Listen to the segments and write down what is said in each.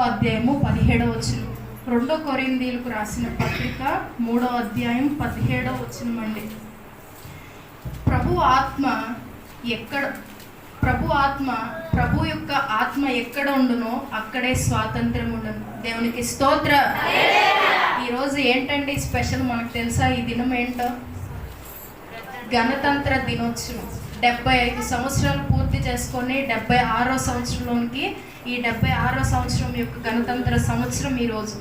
అధ్యాయము 17వ వచనం. 2 కొరింథీయులకు రాసిన పత్రిక 3వ అధ్యాయం 17వ వచనం అండి. ప్రభు యొక్క ఆత్మ ఎక్కడ ఉండునో అక్కడే స్వాతంత్రం ఉండును. దేవునికి స్తోత్ర. ఈరోజు ఏంటండి స్పెషల్ మనకు తెలుసా? ఈ దినం ఏంటో? గణతంత్ర దినోత్సవం. 75 సంవత్సరాలు పూర్తి చేసుకొని 76వ సంవత్సరంలోనికి ఈ 76వ సంవత్సరం యొక్క గణతంత్ర సంవత్సరం ఈరోజు.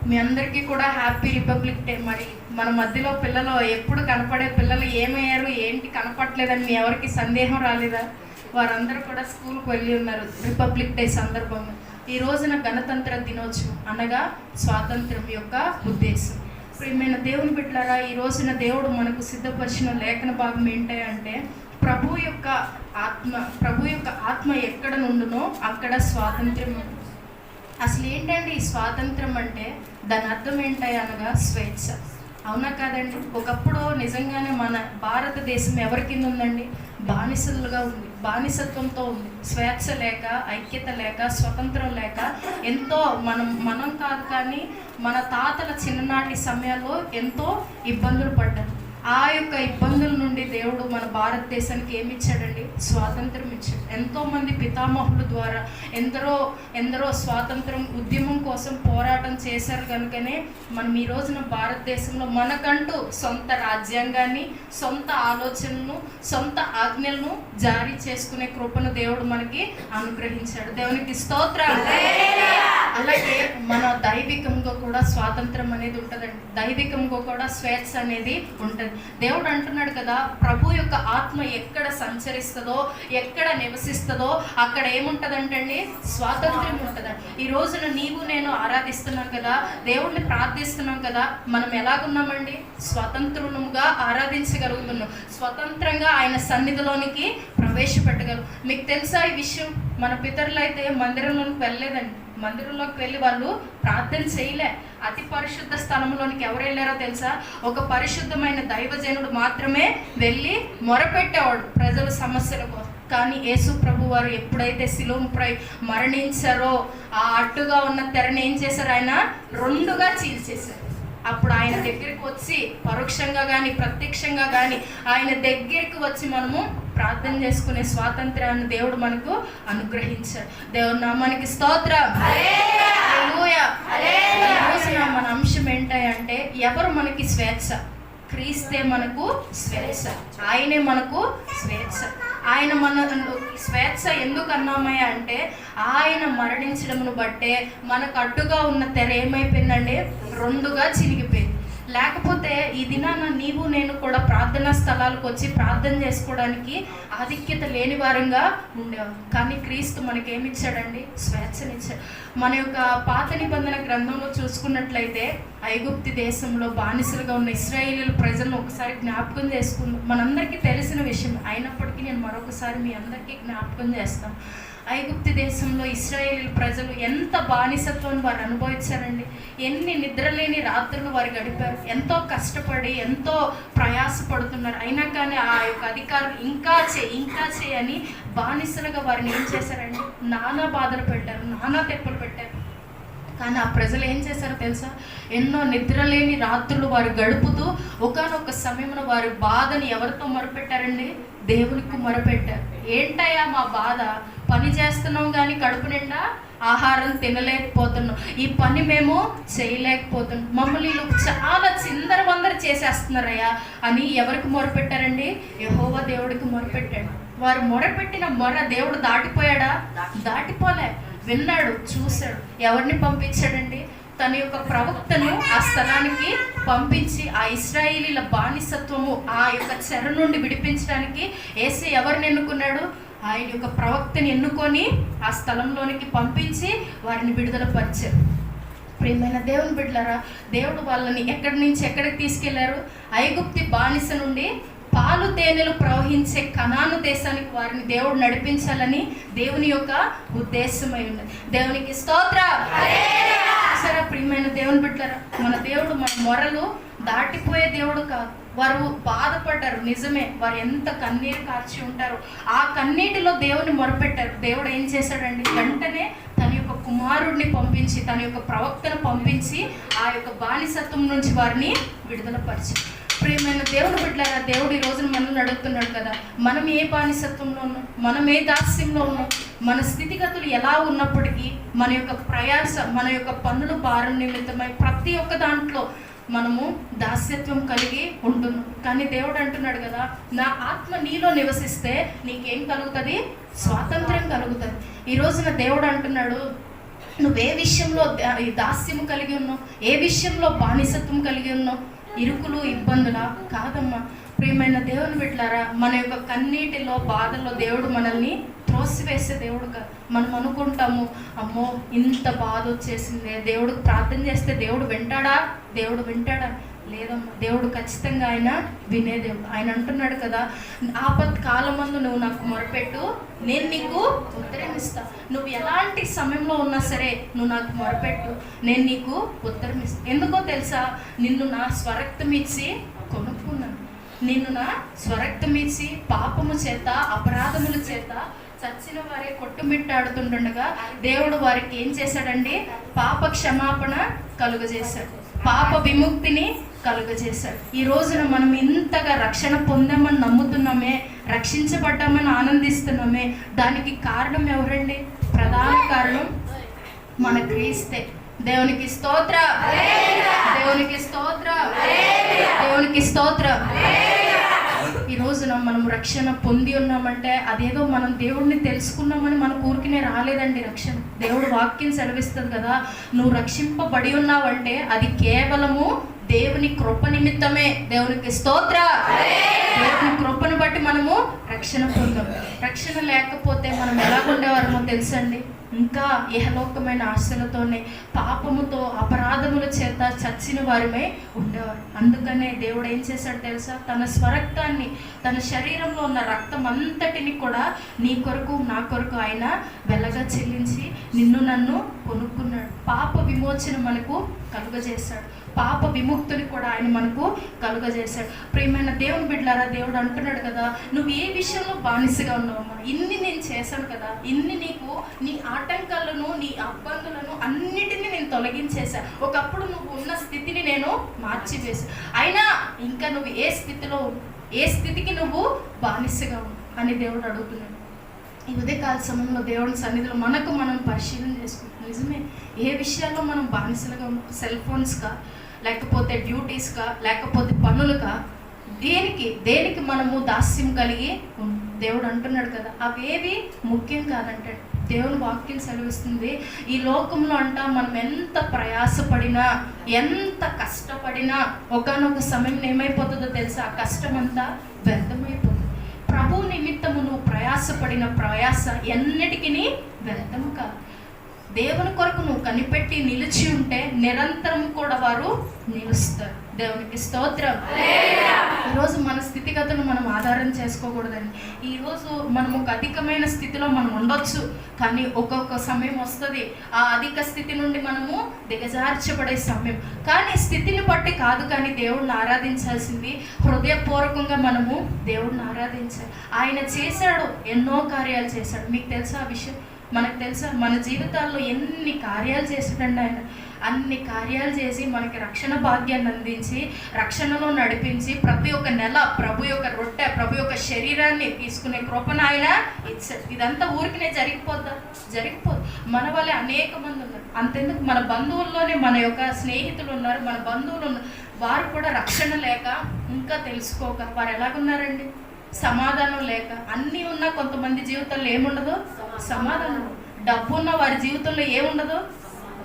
మీ అందరికీ కూడా హ్యాపీ రిపబ్లిక్ డే. మరి మన మధ్యలో పిల్లలు, ఎప్పుడు కనపడే పిల్లలు ఏమయ్యారు, ఏంటి కనపడలేదని మీ ఎవరికి సందేహం రాలేదా? వారందరూ కూడా స్కూల్కి వెళ్ళి ఉన్నారు రిపబ్లిక్ డే సందర్భంగా. ఈ రోజున గణతంత్ర దినోత్సవం అనగా స్వాతంత్రం యొక్క ఉద్దేశం. ప్రియమైన దేవుని బిడ్డలారా, ఈ రోజున దేవుడు మనకు సిద్ధపరిచిన లేఖన భాగం ఏంటంటే ప్రభు యొక్క ఆత్మ ఎక్కడ నుండునో అక్కడ స్వాతంత్రం ఉంది. అసలు ఏంటండి ఈ స్వాతంత్రం అంటే? దాని అర్థం ఏంటి అనగా స్వేచ్ఛ. అవునా కాదండి? ఒకప్పుడు నిజంగానే మన భారతదేశం ఎవరి కింద ఉందండి? బానిసలుగా ఉంది, బానిసత్వంతో ఉంది. స్వేచ్ఛ లేక, ఐక్యత లేక, స్వతంత్రం లేక ఎంతో మనం కాదు కానీ మన తాతల చిన్ననాటి సమయాల్లో ఎంతో ఇబ్బందులు పడ్డారు. ఆ యొక్క ఇబ్బందుల నుండి దేవుడు మన భారతదేశానికి ఏమి ఇచ్చాడండి? స్వాతంత్రం ఇచ్చాడు. ఎంతోమంది పితామహుల ద్వారా ఎందరో స్వాతంత్రం ఉద్యమం కోసం పోరాటం చేశారు. కనుకనే మనం ఈ రోజున భారతదేశంలో మనకంటూ సొంత రాజ్యాంగాన్ని, సొంత ఆలోచనలను, సొంత ఆజ్ఞలను జారీ చేసుకునే కృపను దేవుడు మనకి అనుగ్రహించాడు. దేవునికి స్తోత్రం. అలాగే మన దైవికంగా కూడా స్వాతంత్రం అనేది ఉంటుందండి. దైవికంగా కూడా స్వేచ్ఛ అనేది ఉంటుంది. దేవుడు అంటున్నాడు కదా, ప్రభు యొక్క ఆత్మ ఎక్కడ సంచరిస్తుందో, ఎక్కడ నివసిస్తుందో అక్కడ ఏముంటుందంటండి? స్వాతంత్ర్యం ఉంటుందండి. ఈ రోజున నీవు నేను ఆరాధిస్తున్నాం కదా, దేవుడిని ప్రార్థిస్తున్నాం కదా, మనం ఎలాగున్నామండి? స్వతంత్రులుగా ఆరాధించగలుగుతున్నాం, స్వతంత్రంగా ఆయన సన్నిధిలోనికి ప్రవేశపెట్టగలం. మీకు తెలుసా ఈ విషయం? మన పితరులు అయితే మందిరంలోకి వెళ్ళలేదండి. మందిరంలోకి వెళ్ళి వాళ్ళు ప్రార్థన చేయలే. అతి పరిశుద్ధ స్థలంలోనికి ఎవరు వెళ్ళారో తెలుసా? ఒక పరిశుద్ధమైన దైవజనుడు మాత్రమే వెళ్ళి మొరపెట్టేవాడు ప్రజల సమస్యల కోసం. కానీ యేసు ప్రభు వారు ఎప్పుడైతే శిలువపై మరణించారో ఆ అడ్డుగా ఉన్న తెరని ఏం చేశారు? ఆయన 2గా చీల్చేశారు. అప్పుడు ఆయన దగ్గరికి వచ్చి పరోక్షంగా కానీ ప్రత్యక్షంగా కానీ ఆయన దగ్గరికి వచ్చి మనము ప్రార్థన చేసుకునే స్వాతంత్రాన్ని దేవుడు మనకు అనుగ్రహించాడు. దేవుని నామానికి స్తోత్రం. హల్లెలూయా. మన అంశం ఏంటంటే ఎవరు మనకి స్వేచ్ఛ? క్రీస్తే మనకు స్వేచ్ఛ. ఆయనే మనకు స్వేచ్ఛ. ఆయన మన స్వేచ్ఛ ఎందుకు అన్నామయ్య అంటే ఆయన మరణించడమును బట్టే మనకు అడ్డుగా ఉన్న తెర ఏమైపోయిందండి? 2గా చిరిగిపోయింది. లేకపోతే ఈ దినాన నీవు నేను కూడా ప్రార్థనా స్థలాలకు వచ్చి ప్రార్థన చేసుకోవడానికి ఆధిక్యత లేని వారంగా ఉండేవారు. కానీ క్రీస్తు మనకేమిచ్చాడండి? స్వేచ్ఛనిచ్చాడు. మన యొక్క పాత నిబంధన గ్రంథంలో చూసుకున్నట్లయితే ఐగుప్తు దేశంలో బానిసలుగా ఉన్న ఇశ్రాయేలీయుల ప్రజలను ఒకసారి జ్ఞాపకం చేసుకుందాం. మనందరికీ తెలిసిన విషయం అయినప్పటికీ నేను మరొకసారి మీ అందరికీ జ్ఞాపకం చేస్తాను. ఐగుప్తు దేశంలో ఇశ్రాయేలీయుల ప్రజలు ఎంత బానిసత్వాన్ని వారు అనుభవించారండి. ఎన్ని నిద్రలేని రాత్రులు వారు గడిపారు. ఎంతో కష్టపడి ఎంతో ప్రయాసపడుతున్నారు. అయినా కానీ ఆ యొక్క అధికారులు ఇంకా చేయని బానిసలుగా వారిని ఏం చేశారండి? నానా బాధలు పెట్టారు, నానా తెప్పలు పెట్టారు. కానీ ఆ ప్రజలు ఏం చేశారో తెలుసా? ఎన్నో నిద్రలేని రాత్రులు వారు గడుపుతూ ఒకానొక సమయంలో వారి బాధని ఎవరితో మొరపెట్టారండి? దేవునికి మొరపెట్టారు. ఏంటయ్యా మా బాధ? పని చేస్తున్నాం కానీ కడుపు నిండా ఆహారం తినలేకపోతున్నాం, ఈ పని మేము చేయలేకపోతున్నాం, మమ్మల్ని చాలా చిందరవందర చేసేస్తున్నారయ్యా అని ఎవరికి మొరపెట్టారండి? యెహోవా దేవుడికి మొరపెట్టాడు. వారు మొరపెట్టిన మొర దేవుడు దాటిపోయాడా? దాటిపోలే. విన్నాడు, చూశాడు. ఎవరిని పంపించాడండి? తన యొక్క ప్రవక్తను ఆ స్థలానికి పంపించి ఆ ఇశ్రాయేలీల బానిసత్వము ఆ యొక్క చెర నుండి విడిపించడానికి యేసే ఎవరిని ఎన్నుకున్నాడు? ఆయన యొక్క ప్రవక్తని ఎన్నుకొని ఆ స్థలంలోనికి పంపించి వారిని విడుదల పరిచారు. ప్రియమైన దేవుని బిడ్డలారా, దేవుడు వాళ్ళని ఎక్కడి నుంచి ఎక్కడికి తీసుకెళ్లారు? ఐగుప్తి బానిస నుండి పాలు తేనెలు ప్రవహించే కనాను దేశానికి వారిని దేవుడు నడిపించాలని దేవుని యొక్క ఉద్దేశమై ఉన్నది. దేవునికి స్తోత్రం. సరే ప్రియమైన దేవుని బిడ్డలారా, మన దేవుడు మన మొరలు దాటిపోయే దేవుడు కాదు. వారు బాధపడ్డారు, నిజమే. వారు ఎంత కన్నీరు కార్చి ఉంటారు. ఆ కన్నీటిలో దేవుని మొరపెట్టారు. దేవుడు ఏం చేశాడండి? వెంటనే తన యొక్క కుమారుడిని పంపించి, తన యొక్క ప్రవక్తను పంపించి ఆ యొక్క బానిసత్వం నుంచి వారిని విడుదలపరిచాడు. ప్రియమైన దేవుడు బిడ్డలారా, దేవుడు ఈ రోజున మనల్ని అడుగుతున్నాడు కదా, మనం ఏ బానిసత్వంలో ఉన్నాం, మనం ఏ దాస్యంలో ఉన్నాం, మన స్థితిగతులు ఎలా ఉన్నప్పటికీ మన యొక్క ప్రయాస, మన యొక్క పన్నుల భారం నిమిత్తమై ప్రతి ఒక్క దాంట్లో మనము దాస్యత్వం కలిగి ఉంటున్నాం. కానీ దేవుడు అంటున్నాడు కదా, నా ఆత్మ నీలో నివసిస్తే నీకేం కలుగుతుంది? స్వాతంత్ర్యం కలుగుతుంది. ఈ రోజున దేవుడు అంటున్నాడు, నువ్వే విషయంలో దాస్యము కలిగి ఉన్నావు, ఏ విషయంలో బానిసత్వం కలిగి ఉన్నావు, ఇరుకులు ఇబ్బందులా? కాదమ్మా. ప్రియమైన దేవుని బిడ్డలారా, మన యొక్క కన్నీటిలో బాధల్లో దేవుడు మనల్ని త్రోసివేసే దేవుడు కాదు. మనం అనుకుంటాము, అమ్మో ఇంత బాధ వచ్చేసింది, దేవుడికి ప్రార్థన చేస్తే దేవుడు వింటాడా? దేవుడు వింటాడా? లేదమ్మా, దేవుడు ఖచ్చితంగా ఆయన వినే దేవుడు. ఆయన అంటున్నాడు కదా, ఆపత్ కాలమందు నువ్వు నాకు మొరపెట్టు, నేను నీకు ఉత్తరం ఇస్తా. నువ్వు ఎలాంటి సమయంలో ఉన్నా సరే నువ్వు నాకు మొరపెట్టు, నేను నీకు ఉత్తరం ఇస్తా. ఎందుకో తెలుసా? నిన్ను నా స్వరక్తం ఇచ్చి కొనుక్కున్నాను. నిన్ను నా స్వరక్తం ఇచ్చి పాపము చేత, అపరాధముల చేత చచ్చిన వారే కొట్టుమిట్టాడుతుండగా దేవుడు వారికి ఏం చేశాడండి? పాప క్షమాపణ కలుగజేశాడు, పాప విముక్తిని కలుగజేశాడు. ఈ రోజున మనం ఇంతగా రక్షణ పొందామని నమ్ముతున్నామే, రక్షించబడ్డామని ఆనందిస్తున్నామే, దానికి కారణం ఎవరండి? ప్రధాన కారణం మన క్రీస్తే. దేవునికి స్తోత్ర, దేవునికి స్తోత్ర, దేవునికి స్తోత్ర. ఈ రోజున మనం రక్షణ పొంది ఉన్నామంటే అదేదో మనం దేవుడిని తెలుసుకున్నామని మన ఊరికినే రాలేదండి రక్షణ. దేవుడు వాక్యం సెలవిస్తుంది కదా, నువ్వు రక్షింపబడి ఉన్నావంటే అది కేవలము దేవుని కృప నిమిత్తమే. దేవునికి స్తోత్ర. దేవుని కృపను బట్టి మనము రక్షణ పొందాం. రక్షణ లేకపోతే మనం ఎలా ఉండేవారమో తెలుసండి, ఇంకా ఇహలోకమైన ఆశలతోనే, పాపముతో, అపరాధముల చేత చచ్చిన వారిమే ఉండేవారు. అందుకనే దేవుడు ఏం చేశాడు తెలుసా? తన స్వరక్తాన్ని, తన శరీరంలో ఉన్న రక్తం అంతటిని కూడా నీ కొరకు, నా కొరకు ఆయన వెలగా చెల్లించి నిన్ను నన్ను కొనుక్కున్నాడు. పాప విమోచన మనకు కలుగజేశాడు, పాప విముక్తిని కూడా ఆయన మనకు కలుగజేశాడు. ప్రియమైన దేవుని బిడ్డలారా, దేవుడు అంటున్నాడు కదా, నువ్వు ఏ విషయంలో బానిసగా ఉన్నావమ్మా, ఇన్ని నేను చేశాను కదా, ఇన్ని నీకు నీ ఆటంకాలను, నీ ఇబ్బందులను అన్నిటినీ నేను తొలగించేశా. ఒకప్పుడు నువ్వు ఉన్న స్థితిని నేను మార్చివేశా, అయినా ఇంకా నువ్వు ఏ స్థితిలో, ఏ స్థితికి నువ్వు బానిసగా ఉన్నావు అని దేవుడు అడుగుతున్నాడు. ఈ ఉదయకాల సమయంలో దేవుని సన్నిధిలో మనకు మనం పరిశీలన చేసుకుంటాం. నిజమే, ఏ విషయాల్లో మనం బానిసలుగా ఉన్నాం? సెల్ ఫోన్స్కా, లేకపోతే డ్యూటీస్కా, లేకపోతే పనులుగా, దేనికి మనము దాస్యం కలిగి దేవుడు అంటున్నాడు కదా, అవేవి ముఖ్యం కాదంటాడు. దేవుని వాక్యం సెలవిస్తుంది, ఈ లోకంలో అంట మనం ఎంత ప్రయాసపడినా, ఎంత కష్టపడినా ఒకానొక సమయం ఏమైపోతుందో తెలుసా? ఆ కష్టం అంతా వ్యర్థమైపోతుంది. ప్రభు నిమిత్తము నువ్వు ప్రయాసపడిన ప్రయాస ఎన్నిటికీ వ్యర్థము కాదు. దేవుని కొరకు నువ్వు కనిపెట్టి నిలిచి ఉంటే నిరంతరం కూడా వారు నిలుస్తారు. దేవునికి స్తోత్రం. ఈరోజు మన స్థితిగతులను మనం ఆధారం చేసుకోకూడదండి. ఈరోజు మనం ఒక అధికమైన స్థితిలో మనం ఉండొచ్చు, కానీ ఒక్కొక్క సమయం వస్తుంది ఆ అధిక స్థితి నుండి మనము దిగజార్చబడే సమయం. కానీ స్థితిని బట్టి కాదు, కానీ దేవుడిని ఆరాధించాల్సింది హృదయపూర్వకంగా మనము దేవుడిని ఆరాధించాలి. ఆయన చేశాడు, ఎన్నో కార్యాలు చేశాడు. మీకు తెలుసా ఆ విషయం? మనకు తెలుసా? మన జీవితాల్లో ఎన్ని కార్యాలు చేసాడండి ఆయన. అన్ని కార్యాలు చేసి మనకి రక్షణ భాగ్యాన్ని అందించి, రక్షణలో నడిపించి, ప్రతి ఒక్క నెల ప్రభు యొక్క రొట్టె, ప్రభు యొక్క శరీరాన్ని తీసుకునే కృపను ఆయన ఇచ్చాడు. ఇదంతా ఊరికినే జరిగిపోద్దా? జరిగిపోదు. మన వల్లే అనేక మంది ఉన్నారు. అంతెందుకు, మన బంధువుల్లోనే మన యొక్క స్నేహితులు ఉన్నారు, మన బంధువులు ఉన్నారు, వారు కూడా రక్షణ లేక, ఇంకా తెలుసుకోక వారు ఎలాగున్నారండి? సమాధానం లేక. అన్నీ ఉన్నా కొంతమంది జీవితంలో ఏముండదు? సమాధానం. డబ్బు ఉన్న వారి జీవితంలో ఏముండదు?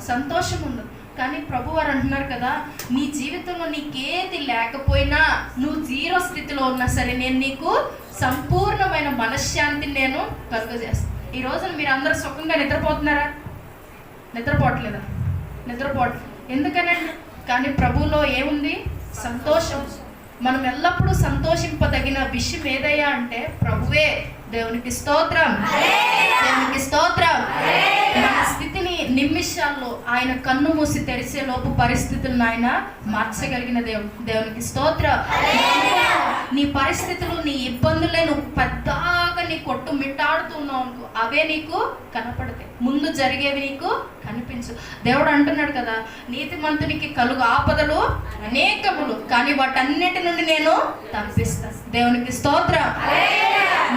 సంతోషం ఉండదు. కానీ ప్రభు వారు అంటున్నారు కదా, నీ జీవితంలో నీకేది లేకపోయినా, నువ్వు జీరో స్థితిలో ఉన్నా సరే, నేను నీకు సంపూర్ణమైన మనశ్శాంతిని నేను కలుగజేస్తాను. ఈ రోజున మీరు అందరూ సుఖంగా నిద్రపోతున్నారా? నిద్రపోవట్లేదా? నిద్రపోవట్లేదు. ఎందుకనండి? కానీ ప్రభువులో ఏముంది? సంతోషం. మనం ఎల్లప్పుడూ సంతోషింపదగిన విషయం ఏదయ్యా అంటే ప్రభువే. దేవునికి స్తోత్రం, దేవునికి స్తోత్రం. మన స్థితిని నిమిషాల్లో ఆయన కన్ను మూసి తెరిసే లోపు పరిస్థితులను ఆయన మార్చగలిగిన దేవునికి స్తోత్రం. నీ పరిస్థితులు, నీ ఇబ్బందులే నువ్వు పెద్దగా నీ కొట్టు మిట్టాడుతున్నావు అనుకో, అవే నీకు కనపడతాయి, ముందు జరిగేవి నీకు కనిపించు. దేవుడు అంటున్నాడు కదా, నీతిమంతునికి కలుగు ఆపదలు అనేకములు, కానీ వాటన్నిటి నుండి నేను తప్పిస్తాను. దేవునికి స్తోత్రం.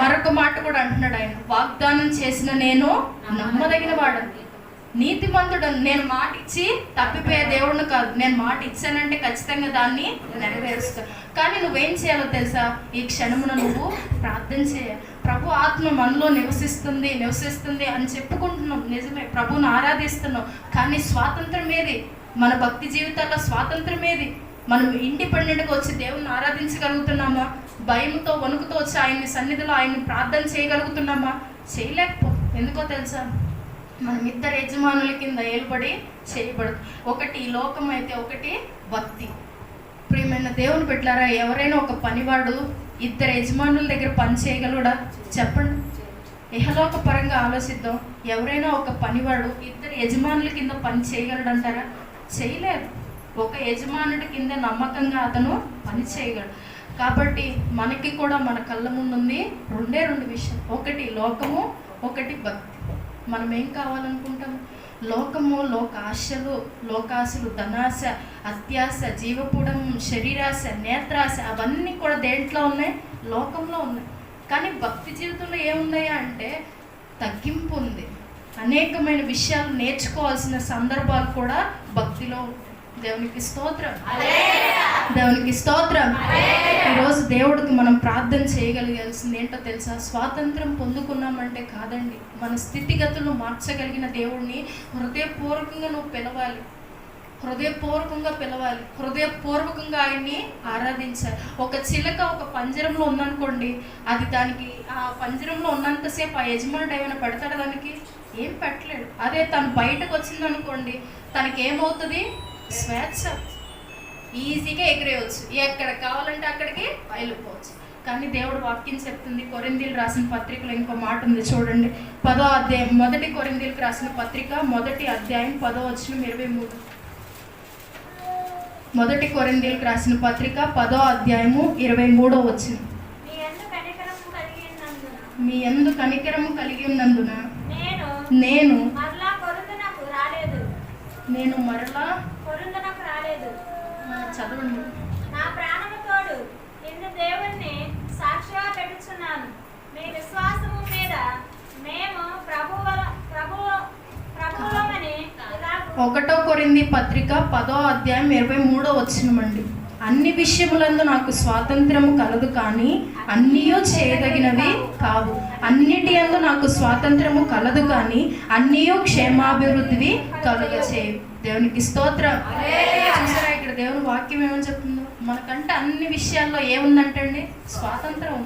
మరొక మాట కూడా అంటున్నాడు ఆయన, వాగ్దానం చేసిన నేను నమ్మదగిన వాడని, నీతిమంతుడు. నేను మాట ఇచ్చి తప్పిపోయే దేవుడిని కాదు, నేను మాట ఇచ్చానంటే ఖచ్చితంగా దాన్ని నెరవేరుస్తాను. కానీ నువ్వేం చేయాలో తెలుసా? ఈ క్షణమున నువ్వు ప్రార్థన చేయ. ప్రభు ఆత్మ మనలో నివసిస్తుంది అని చెప్పుకుంటున్నాం, నిజమే, ప్రభువుని ఆరాధిస్తున్నాం. కానీ స్వాతంత్రం ఏది? మన భక్తి జీవితాల్లో స్వాతంత్రం ఏది? మనం ఇండిపెండెంట్గా వచ్చి దేవుని ఆరాధించగలుగుతున్నామా? భయంతో వణుకుతో వచ్చి ఆయన్ని సన్నిధిలో ఆయన్ని ప్రార్థన చేయగలుగుతున్నామా? చేయలేకపోతే. ఎందుకో తెలుసా? మనం ఇద్దరు యజమానుల కింద ఏలుబడి చేయబడదు. ఒకటి లోకం అయితే, ఒకటి భక్తి. ప్రియమైన దేవుని బిడ్డలారా, ఎవరైనా ఒక పనివాడు ఇద్దరు యజమానుల దగ్గర పని చేయగలడా? చెప్పండి. ఇహలోక పరంగా ఆలోచిద్దాం. ఎవరైనా ఒక పనివాడు ఇద్దరు యజమానుల కింద పని చేయగలడంటారా? చేయలేరు. ఒక యజమానుడి కింద నమ్మకంగా అతను పని చేయగలడు. కాబట్టి మనకి కూడా మన కళ్ళ ముందుంది రెండు విషయం, ఒకటి లోకము, ఒకటి భక్తి. మనం ఏం కావాలనుకుంటాం? లోకము, లోకాశలు, ధనాశ, అత్యాశ, జీవపుడం, శరీరాశ, నేత్రాశ, అవన్నీ కూడా దేంట్లో ఉన్నాయి? లోకంలో ఉన్నాయి. కానీ భక్తి జీవితంలో ఏమున్నాయా అంటే తగ్గింపు ఉంది. అనేకమైన విషయాలు నేర్చుకోవాల్సిన సందర్భాలు కూడా భక్తిలో ఉంటాయి. దేవునికి స్తోత్రం. దేవునికి స్తోత్రం. ఈరోజు దేవుడికి మనం ప్రార్థన చేయగలిగాల్సింది ఏంటో తెలుసా? స్వాతంత్రం పొందుకున్నామంటే కాదండి, మన స్థితిగతులు మార్చగలిగిన దేవుడిని హృదయపూర్వకంగా నువ్వు పిలవాలి, హృదయపూర్వకంగా ఆయన్ని ఆరాధించాలి. ఒక చిలక ఒక పంజరంలో ఉందనుకోండి, అది దానికి ఆ పంజరంలో ఉన్నంతసేపు ఆ యజమానుడు ఏమైనా పెడతాడు? దానికి ఏం పెట్టలేడు. అదే తను బయటకు వచ్చిందనుకోండి, తనకి ఏమవుతుంది? స్వేచ్ఛ, ఈజీగా ఎగిరేయవచ్చు, ఎక్కడ కావాలంటే అక్కడికి వెళ్ళిపోవచ్చు. కానీ దేవుడు వాక్యం చెప్తుంది, కొరింథీయులకు రాసిన పత్రికలో ఇంకో మాట ఉంది చూడండి, 10వ అధ్యాయం, 1 కొరింథీయులకు రాసిన పత్రిక 1వ అధ్యాయం 10వ వచనం 23. 1 కొరింథీయులకు రాసిన పత్రిక 10వ అధ్యాయము 23వ వచనం. మీ యందు కనికరము కలిగి ఉన్నందున నేను మరలా చదవండి. నా ప్రాణము తోడు నిన్ను దేవుణ్ణి సాక్షిగా పెట్టుచున్నాను. మీ విశ్వాసము మీద మేము ప్రభువులమని. 1 కొరింథీ పత్రిక 10వ అధ్యాయం 23వ వచనమండి. అన్ని విషయములందు నాకు స్వాతంత్రము కలదు, కానీ అన్నీయూ చేయదగినవి కావు. అన్నిటి యందు నాకు స్వాతంత్రము కలదు, కానీ అన్నీయూ క్షేమాభివృద్ధివి కలుగచేయు. దేవునికి స్తోత్రం. చూసారా ఇక్కడ దేవుని వాక్యం ఏమని చెప్తుందో? మనకంటే అన్ని విషయాల్లో ఏముందంటండి? స్వాతంత్రం.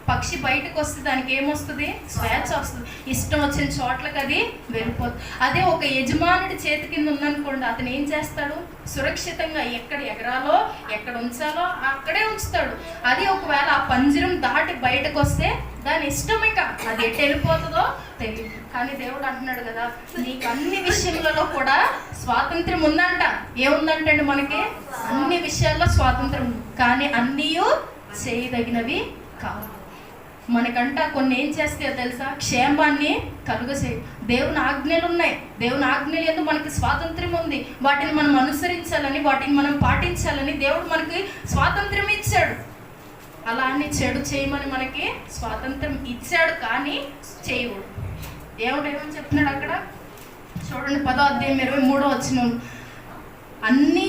పక్షి బయటకు వస్తే దానికి ఏమొస్తుంది? స్వేచ్ఛ వస్తుంది. ఇష్టం వచ్చిన చోట్లకి అది వెళ్ళిపోతుంది. అదే ఒక యజమానుడి చేతి కింద ఉందనుకోండి, అతను ఏం చేస్తాడు? సురక్షితంగా ఎక్కడ ఎగరాలో, ఎక్కడ ఉంచాలో అక్కడే ఉంచుతాడు. అది ఒకవేళ ఆ పంజరం దాటి బయటకు వస్తే దాని ఇష్టమే కాదు, అది ఎటు వెళ్ళిపోతుందో తెలియదు. కానీ దేవుడు అంటున్నాడు కదా, నీకు అన్ని విషయాలలో కూడా స్వాతంత్రం ఉందంట. ఏముందంటండి? మనకి అన్ని విషయాల్లో స్వాతంత్రం ఉంది, కానీ అన్నీ చేయదగినవి కావు. మనకంట కొన్ని ఏం చేస్తాయో తెలుసా? క్షేమాన్ని కలుగచేయి. దేవుని ఆజ్ఞలు ఉన్నాయి, దేవుని ఆజ్ఞలు ఎందుకు మనకి స్వాతంత్రం ఉంది. వాటిని మనం అనుసరించాలని, వాటిని మనం పాటించాలని దేవుడు మనకి స్వాతంత్రం ఇచ్చాడు. అలా అని చెడు చేయమని మనకి స్వాతంత్రం ఇచ్చాడు, కానీ చేయకూడదు. దేవుడు ఏమని చెప్తున్నాడు అక్కడ చూడండి, 10వ అధ్యాయం 23వ వచనం. అన్నీ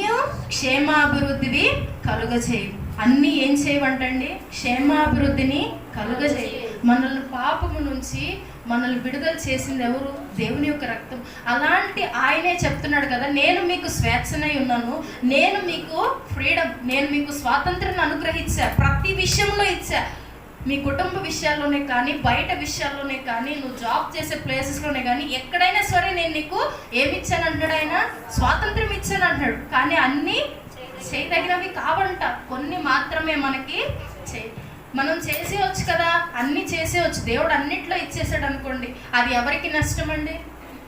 క్షేమాభివృద్ధివి కలుగచేయి. అన్నీ ఏం చేయవంటండి? క్షేమాభివృద్ధిని కలుగజేయి. మనల్ని పాపము నుంచి మనల్ని విడుదల చేసింది ఎవరు? దేవుని యొక్క రక్తం. అలాంటి ఆయనే చెప్తున్నాడు కదా, నేను మీకు స్వేచ్ఛనై ఉన్నాను, నేను మీకు ఫ్రీడమ్, నేను మీకు స్వాతంత్రాన్ని అనుగ్రహించా, ప్రతి విషయంలో ఇచ్చా. మీ కుటుంబ విషయాల్లోనే కానీ, బయట విషయాల్లోనే కానీ, నువ్వు జాబ్ చేసే ప్లేసెస్లోనే కానీ, ఎక్కడైనా సరే నేను నీకు ఏమి ఇచ్చాను అంటాడు ఆయన? స్వాతంత్రం ఇచ్చాను అంటాడు. కానీ అన్నీ చేయదగినవి కావంట, కొన్ని మాత్రమే మనకి మనం చేసేవచ్చు కదా, అన్నీ చేసేవచ్చు. దేవుడు అన్నిట్లో ఇచ్చేసాడు అనుకోండి, అది ఎవరికి నష్టం అండి?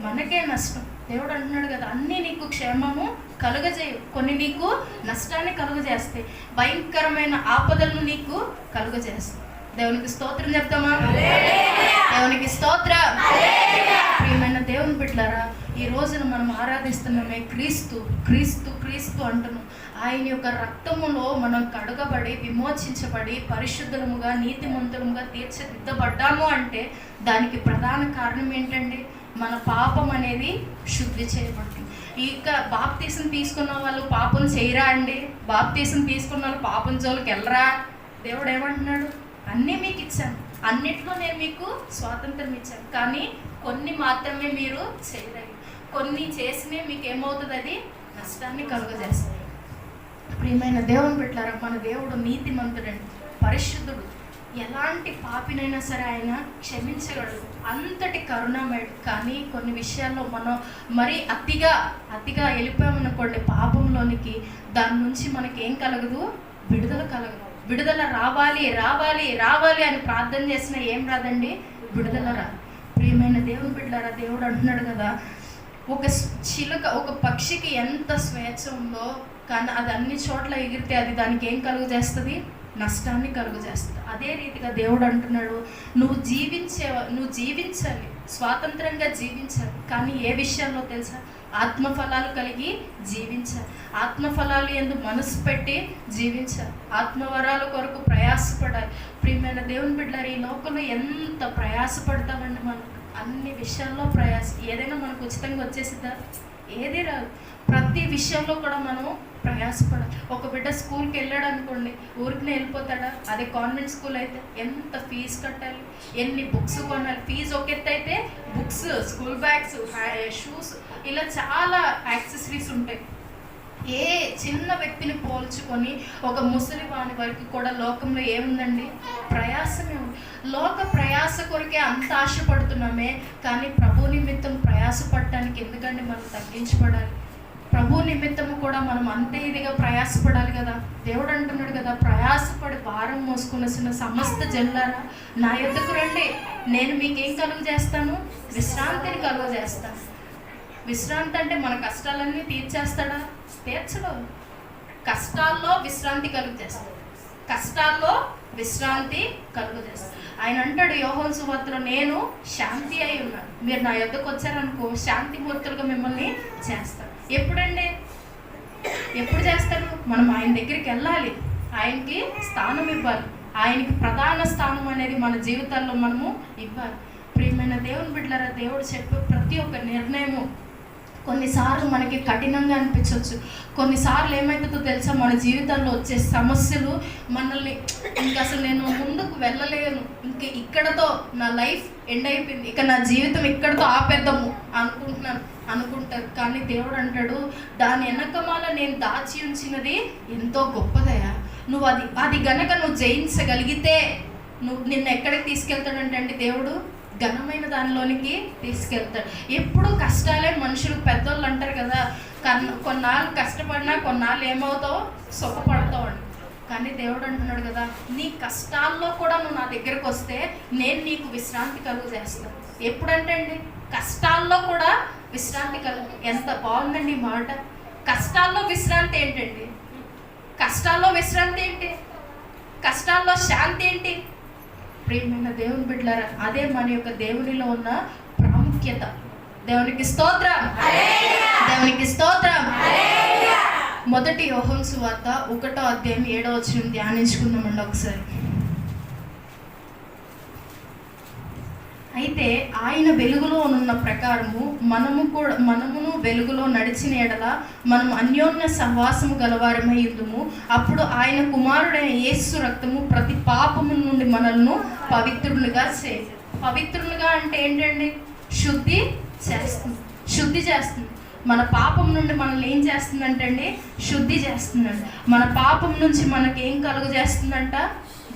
మనకే నష్టం. దేవుడు అంటున్నాడు కదా, అన్నీ నీకు క్షేమము కలుగజేయు, కొన్ని నీకు నష్టాన్ని కలుగజేస్తాయి, భయంకరమైన ఆపదలను నీకు కలుగజేస్తాయి. దేవునికి స్తోత్రం చెప్తామా? దేవునికి స్తోత్రం. ప్రియమైన దేవుని బిడ్డలారా, ఈ రోజున మనం ఆరాధిస్తున్నామే క్రీస్తు క్రీస్తు క్రీస్తు అంటున్నాం. ఆయన యొక్క రక్తములో మనం కడగబడి విమోచించబడి పరిశుద్ధులముగా నీతిమంతులముగా తీర్చిదిద్దబడ్డాము అంటే దానికి ప్రధాన కారణం ఏంటండి? మన పాపం అనేది శుద్ధి చేయబడుతుంది. ఇక బాప్తీసం తీసుకున్న వాళ్ళు పాపం చేయరా అండి? బాప్తీసం తీసుకున్న వాళ్ళు పాపం జోలికి వెళ్ళరా? దేవుడు ఏమంటున్నాడు? అన్నీ మీకు ఇచ్చాను, అన్నిట్లో నేను మీకు స్వాతంత్రం ఇచ్చాను, కానీ కొన్ని మాత్రమే మీరు చేయలేదు. కొన్ని చేసినే మీకు ఏమవుతుంది? అది నష్టాన్ని కలుగజేస్తుంది. ప్రియమైన దేవుని బిడ్డలారా, మన దేవుడు నీతిమంతుడండి, పరిశుద్ధుడు, ఎలాంటి పాపినైనా సరే ఆయన క్షమించగలడు, అంతటి కరుణామయుడు. కానీ కొన్ని విషయాల్లో మనం మరీ అతిగా వెళ్ళిపోయామనుకోండి పాపంలోనికి, దాని నుంచి మనకి ఏం కలగదు? విడుదల కలగదు. విడుదల రావాలి రావాలి రావాలి అని ప్రార్థన చేసినా ఏం రాదండి? విడుదల రాదు. ప్రియమైన దేవుని బిడ్డలారా, దేవుడు అంటున్నాడు కదా, ఒక చిలుక, ఒక పక్షికి ఎంత స్వేచ్ఛ ఉందో, కానీ అది అన్ని చోట్ల ఎగిరితే అది దానికి ఏం కలుగు చేస్తుంది? నష్టాన్ని కలుగు చేస్తుంది. అదే రీతిగా దేవుడు అంటున్నాడు, నువ్వు జీవించాలి, స్వాతంత్రంగా జీవించాలి, కానీ ఏ విషయాల్లో తెలుసా? ఆత్మఫలాలు కలిగి జీవించాలి, ఆత్మఫలాలు యందు మనసు పెట్టి జీవించాలి, ఆత్మవరాల కొరకు ప్రయాసపడాలి. ప్రియమైన దేవుని బిడ్డలారా, ఈ లోకంలో ఎంత ప్రయాసపడతామండి మనం, అన్ని విషయాల్లో ఏదైనా మనకు ఉచితంగా వచ్చేసిద్దా? ఏది రాదు. ప్రతి విషయంలో కూడా మనం ప్రయాసపడాలి. ఒక బిడ్డ స్కూల్కి వెళ్ళాడు అనుకోండి, ఊరికి వెళ్ళిపోతాడా? అదే కాన్వెంట్ స్కూల్ అయితే ఎంత ఫీజు కట్టాలి, ఎన్ని బుక్స్ కొనాలి. ఫీజు ఒక ఎత్తు అయితే బుక్స్, స్కూల్ బ్యాగ్స్, షూస్, ఇలా చాలా యాక్సెసరీస్ ఉంటాయి. ఏ చిన్న వ్యక్తిని పోల్చుకొని ఒక ముసలి వాని వరకు కూడా లోకంలో ఏముందండి? ప్రయాసమే ఉంది. లోక ప్రయాస కొరకే అంత ఆశపడుతున్నామే, కానీ ప్రభు నిమిత్తం ప్రయాసపడటానికి ఎందుకండి మనం తగ్గించబడాలి? ప్రభు నిమిత్తము కూడా మనం అంతే ఇదిగా ప్రయాసపడాలి కదా. దేవుడు అంటున్నాడు కదా, ప్రయాసపడి భారం మోసుకున్న సమస్త జనులారా నా యొద్దకు రండి, నేను మీకేం కలుగు చేస్తాను? విశ్రాంతిని కలుగు చేస్తాను. విశ్రాంతి అంటే మన కష్టాలన్నీ తీర్చేస్తాడా? తీర్చడు. కష్టాల్లో విశ్రాంతి కలుగు చేస్తాడు, కష్టాల్లో విశ్రాంతి కలుగు చేస్తాడు. ఆయన అంటాడు యోహాను సువార్తలో, నేను శాంతి అయి ఉన్నాను, మీరు నా యొద్దకు వచ్చారనుకో శాంతి మూర్తులుగా మిమ్మల్ని చేస్తాను. ఎప్పుడండి? ఎప్పుడు చేస్తాడు? మనం ఆయన దగ్గరికి వెళ్ళాలి, ఆయనకి స్థానం ఇవ్వాలి, ఆయనకి ప్రధాన స్థానం అనేది మన జీవితాల్లో మనము ఇవ్వాలి. ప్రియమైన దేవుని బిడ్డలారా, దేవుడు చెప్పే ప్రతి ఒక్క నిర్ణయము కొన్నిసార్లు మనకి కఠినంగా అనిపించవచ్చు. కొన్నిసార్లు ఏమవుతుందో తెలుసా? మన జీవితాల్లో వచ్చే సమస్యలు మనల్ని ఇంక అసలు నేను ముందుకు వెళ్ళలేను, ఇంక ఇక్కడతో నా లైఫ్ ఎండ్ అయిపోయింది, ఇక నా జీవితం ఇక్కడతో ఆపేద్దాము అనుకుంటారు. కానీ దేవుడు అంటాడు, దాని వెనకమాల నేను దాచి ఉంచినది ఎంతో గొప్పదయా. నువ్వు అది గనక నువ్వు జయించగలిగితే నిన్ను ఎక్కడికి తీసుకెళ్తాడంటే దేవుడు ఘనమైన దానిలోనికి తీసుకెళ్తాడు. ఎప్పుడు కష్టాలే మనుషులు, పెద్దోళ్ళు అంటారు కదా, కొన్నాళ్ళు కష్టపడినా కొన్నాళ్ళు ఏమవుతావు? సుఖపడతావు అని. కానీ దేవుడు అంటున్నాడు కదా, నీ కష్టాల్లో కూడా నువ్వు నా దగ్గరకు వస్తే నేను నీకు విశ్రాంతి కలుగు చేస్తాను. ఎప్పుడంటే అండి? కష్టాల్లో కూడా విశ్రాంతి కలుగు. ఎంత బాగుందండి ఈ మాట. కష్టాల్లో విశ్రాంతి ఏంటండి? కష్టాల్లో విశ్రాంతి ఏంటి? కష్టాల్లో శాంతి ఏంటి? ప్రియమైన దేవుని బిడ్డలారా, అదే మన యొక్క దేవునిలో ఉన్న ప్రాముఖ్యత. దేవునికి స్తోత్రం, దేవునికి స్తోత్రం. మొదటి యోహాను సువార్త 1వ అధ్యాయం 7వ వచనం ధ్యానించుకుందామండి ఒకసారి. అయితే ఆయన వెలుగులో ఉన్న ప్రకారము మనమును వెలుగులో నడిచిన ఎడల మనం అన్యోన్య సహవాసము గలవారమై ఉందుము. అప్పుడు ఆయన కుమారుడైన యేసు రక్తము ప్రతి పాపము నుండి మనల్ని పవిత్రులుగా చేస్తుంది. పవిత్రులుగా అంటే ఏంటండి? శుద్ధి చేస్తుంది. మన పాపం నుండి మనల్ని ఏం చేస్తుందంటే అండి? శుద్ధి చేస్తుందండి. మన పాపం నుంచి మనకి ఏం కలుగు చేస్తుందంట?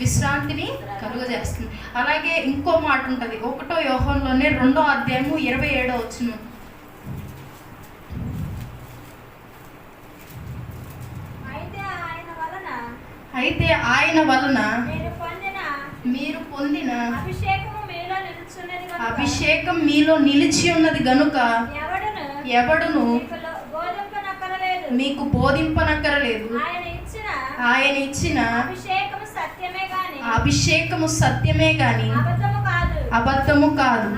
విశ్రాంతిని కలుగజేస్తుంది. అలాగే ఇంకో మాట ఉంటుంది 1వ యోహానులోనే 2వ అధ్యాయము 27వ వచనం. అయితే ఆయన వలన మీరు పొందిన అభిషేకం మీలో నిలిచి ఉన్నది గనుక ఎవడును బోధింపనక్కరలేదు. మీకు బోధింపనక్కరలేదు. ఆయన ఇచ్చిన అభిషేకము సత్యమే గాని అభిషేకము సత్యమే గాని అబద్ధము కాదు. అబద్ధము కాదు.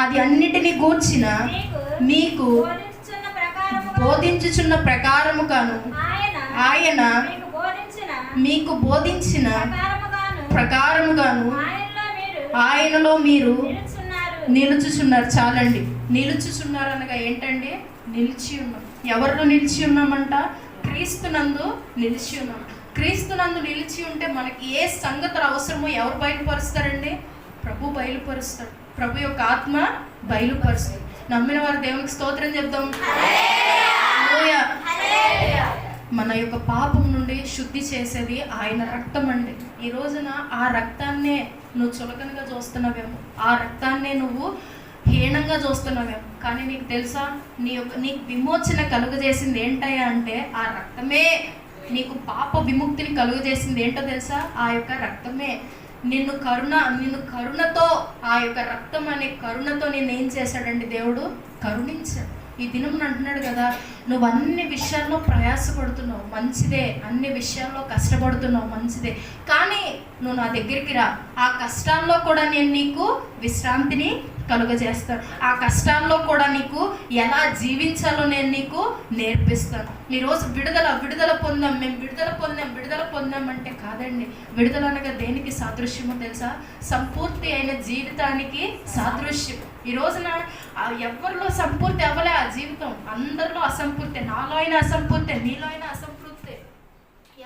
అది అన్నిటిని గూర్చిన మీకు బోధించుచున్న ప్రకారము కాను ఆయన మీకు బోధించిన ప్రకారముగాను ఆయనలో మీరు నిలుచుచున్నారు. చాలండి. నిలుచుచున్నారు అనగా ఏంటండి? నిలిచి ఉన్నాం. ఎవరిలో నిలిచి ఉన్నామంట? క్రీస్తునందు నిలిచి ఉన్నాం. క్రీస్తునందు నిలిచి ఉంటే మనకి ఏ సంగతులు అవసరమో ఎవరు బయలుపరుస్తారండి? ప్రభు బయలుపరుస్తాడు. ప్రభు యొక్క ఆత్మ బయలుపరుస్తుంది. నమ్మిన వారు దేవునికి స్తోత్రం చెప్దాం. హల్లెలూయా. మన యొక్క పాపం నుండి శుద్ధి చేసేది ఆయన రక్తం అండి. ఈ రోజున ఆ రక్తాన్నే నువ్వు చులకనగా చూస్తున్నావేమో, ఆ రక్తాన్నే నువ్వు హీనంగా చూస్తున్నావేమో. కానీ నీకు తెలుసా, నీకు విమోచన కలుగజేసింది ఏంటయ్యా అంటే ఆ రక్తమే. నీకు పాప విముక్తిని కలుగజేసింది ఏంటో తెలుసా? ఆ యొక్క రక్తమే. నిన్ను కరుణతో, ఆ యొక్క రక్తం అనే కరుణతో నిన్ను ఏం చేశాడండి? దేవుడు కరుణించాడు. ఈ దినం అంటున్నాడు కదా, నువ్వు అన్ని విషయాల్లో ప్రయాసపడుతున్నావు, మంచిదే. అన్ని విషయాల్లో కష్టపడుతున్నావు, మంచిదే. కానీ నువ్వు నా దగ్గరికి రా, ఆ కష్టాల్లో కూడా నేను నీకు విశ్రాంతిని కలుగజేస్తాను. ఆ కష్టాల్లో కూడా నీకు ఎలా జీవించాలో నేను నీకు నేర్పిస్తాను. ఈరోజు విడుదల పొందాం, మేము విడుదల పొందాం అంటే కాదండి. విడుదల అనగా దేనికి సాదృశ్యమో తెలుసా? సంపూర్తి అయిన జీవితానికి సాదృశ్యం. ఈ రోజున ఎవరిలో సంపూర్తి అవ్వలే ఆ జీవితం. అందరిలో అసంపూర్తి. నాలో అయినా అసంపూర్తి, నీలో అయినా అసంపూర్తి.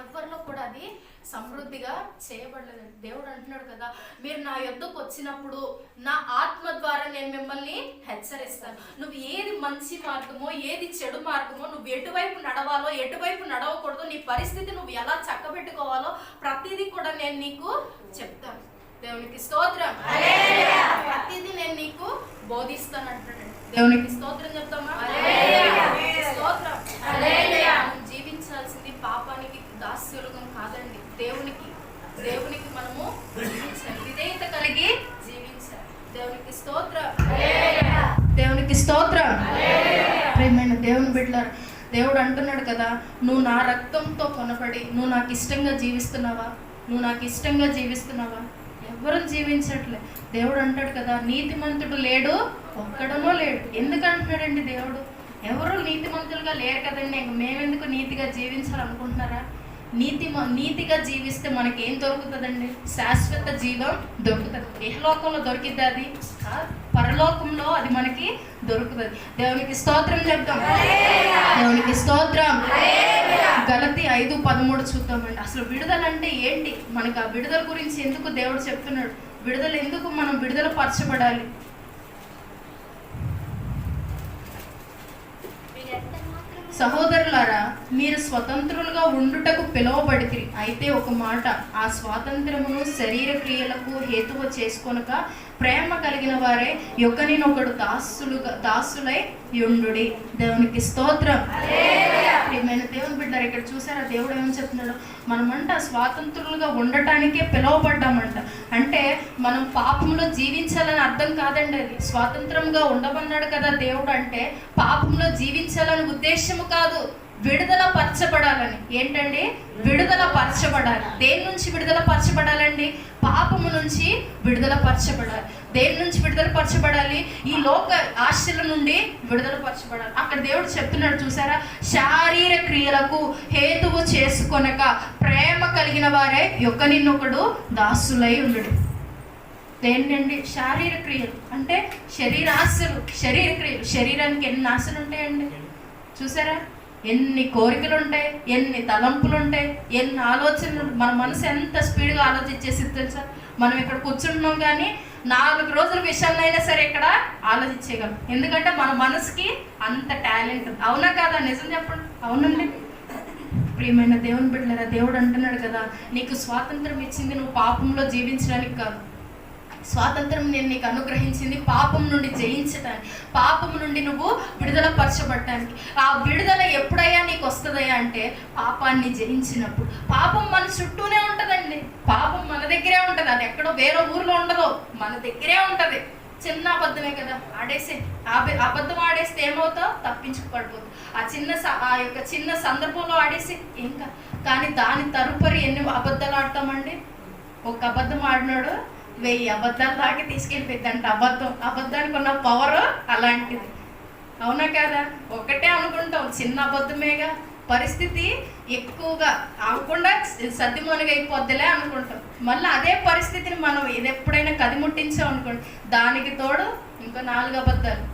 ఎవరిలో కూడా అది సమృద్ధిగా చేయబడలేదండి. దేవుడు అంటున్నాడు కదా, మీరు నా యొద్దకు వచ్చినప్పుడు నా ఆత్మ ద్వారా నేను మిమ్మల్ని హెచ్చరిస్తాను. నువ్వు ఏది మంచి మార్గమో, ఏది చెడు మార్గమో, నువ్వు ఎటువైపు నడవాలో, ఎటువైపు నడవకూడదు, నీ పరిస్థితి నువ్వు ఎలా చక్కబెట్టుకోవాలో ప్రతిదీ కూడా నేను నీకు చెప్తాను. దేవునికి స్తోత్రం. ప్రతిదీ నేను నీకు బోధిస్తాను అంటాడు. దేవునికి స్తోత్రం చెప్తామా? స్తోత్రం. జీవించాల్సింది పాపానికి దాస్యులుగం కాదండి, దేవునికి మనము జీవించాలి, విధేయత కలిగి జీవించాలి. దేవునికి స్తోత్రం. దేవునికి స్తోత్రం. ప్రియమైన దేవుని బిడ్డలారా, దేవుడు అంటున్నాడు కదా, నువ్వు నా రక్తంతో కొనబడి నువ్వు నాకు ఇష్టంగా జీవిస్తున్నావా? ఎవరు జీవించట్లే. దేవుడు అంటాడు కదా, నీతిమంతుడు లేడు, ఒక్కడనో లేడు. ఎందుకు అంటున్నాడండి దేవుడు? ఎవరు నీతిమంతులుగా లేరు కదండి, మేమెందుకు నీతిగా జీవించాలనుకుంటున్నారా? నీతిగా జీవిస్తే మనకి ఏం దొరుకుతుందండి? శాశ్వత జీవం దొరుకుతుంది. ఇహలోకంలో దొరికిద్ది అది కాదు, పరలోకంలో అది మనకి దొరుకుతుంది. దేవునికి స్తోత్రం చెప్తాం. దేవునికి స్తోత్రం. గలతీ 5:13 చూద్దామండి. అసలు విడుదల అంటే ఏంటి? మనకు ఆ విడుదల గురించి ఎందుకు దేవుడు చెప్తున్నాడు? విడుదల ఎందుకు మనం విడుదల పరచబడాలి? సహోదరులారా, మీరు స్వతంత్రులుగా ఉండుటకు పిలువబడితిరి. అయితే ఒక మాట, ఆ స్వాతంత్రమును శరీర క్రియలకు హేతువు చేసుకొనక ప్రేమ కలిగిన వారే ఒకరినొకడు దాసులై యుండుడి. దేవునికి స్తోత్రం. ప్రియమైన దేవుని బిడ్డలారా, ఇక్కడ చూసారా దేవుడు ఏమని చెప్తున్నాడు? మనమంట స్వాతంత్రులుగా ఉండటానికే పిలువబడ్డామంట. అంటే మనం పాపంలో జీవించాలని అర్థం కాదండి. అది స్వాతంత్రంగా ఉండమన్నాడు కదా దేవుడు. అంటే పాపంలో జీవించాలని ఉద్దేశము కాదు, విడుదల పరచబడాలని. ఏంటండి? విడుదల పరచబడాలి. దేని నుంచి విడుదల పరచబడాలండి? పాపము నుంచి విడుదల పరచబడాలి. దేని నుంచి విడుదల పరచబడాలి? ఈ లోక ఆశల నుండి విడుదల పరచబడాలి. అక్కడ దేవుడు చెప్తున్నాడు చూసారా, శారీర క్రియలకు హేతువు చేసుకొనక ప్రేమ కలిగిన వారే ఒకరినొకడు దాసులై ఉండడు. ఏంటండి? శారీర క్రియలు అంటే శరీరాశలు, శరీర క్రియలు. శరీరానికి ఎన్ని ఆశలు ఉంటాయండి చూసారా? ఎన్ని కోరికలు ఉంటాయి, ఎన్ని తలంపులు ఉంటాయి, ఎన్ని ఆలోచనలు. మన మనసు ఎంత స్పీడ్గా ఆలోచించేసి తెలుసా? మనం ఇక్కడ కూర్చుంటున్నాం కానీ 4 రోజుల విషయాల్లో అయినా సరే ఇక్కడ ఆలోచించేయగలం. ఎందుకంటే మన మనసుకి అంత టాలెంట్. అవునా కాదా? నిజం చెప్పండి. అవునండి. ప్రియమైన దేవుని బిడ్డలారా, దేవుడు అంటున్నాడు కదా, నీకు స్వాతంత్రం ఇచ్చింది నువ్వు పాపంలో జీవించడానికి కాదు. స్వాతంత్రం నేను నీకు అనుగ్రహించింది పాపం నుండి జయించడానికి, పాపం నుండి నువ్వు విడుదల పరచబడటానికి. ఆ విడుదల ఎప్పుడయ్యా నీకు వస్తుందయ్యా అంటే పాపాన్ని జయించినప్పుడు. పాపం మన చుట్టూనే ఉంటుందండి. పాపం మన దగ్గరే ఉంటుంది. అది ఎక్కడో వేరే ఊర్లో ఉండదు, మన దగ్గరే ఉంటుంది. చిన్న అబద్ధమే కదా, ఆడేసే. అబద్ధం ఆడేస్తే ఏమవుతావు? తప్పించుకోబడిపోతావు. ఆ యొక్క చిన్న సందర్భంలో ఆడేసి ఇంకా. కానీ దాని తదుపరి ఎన్ని అబద్ధాలు ఆడతామండి? ఒక అబద్ధం ఆడినాడు 1000 అబద్ధాల దాకా తీసుకెళ్ళిపోద్దంట. అబద్ధానికి ఉన్న పవర్ అలాంటిది. అవునా కదా? ఒకటే అనుకుంటాం చిన్న అబద్ధమేగా, పరిస్థితి ఎక్కువగా అవకుండా సద్దిమొనగైపోద్దిలే అనుకుంటాం. మళ్ళీ అదే పరిస్థితిని మనం ఇది ఎప్పుడైనా కదిముట్టించాం అనుకోండి, దానికి తోడు ఇంకో 4 అబద్ధాలు.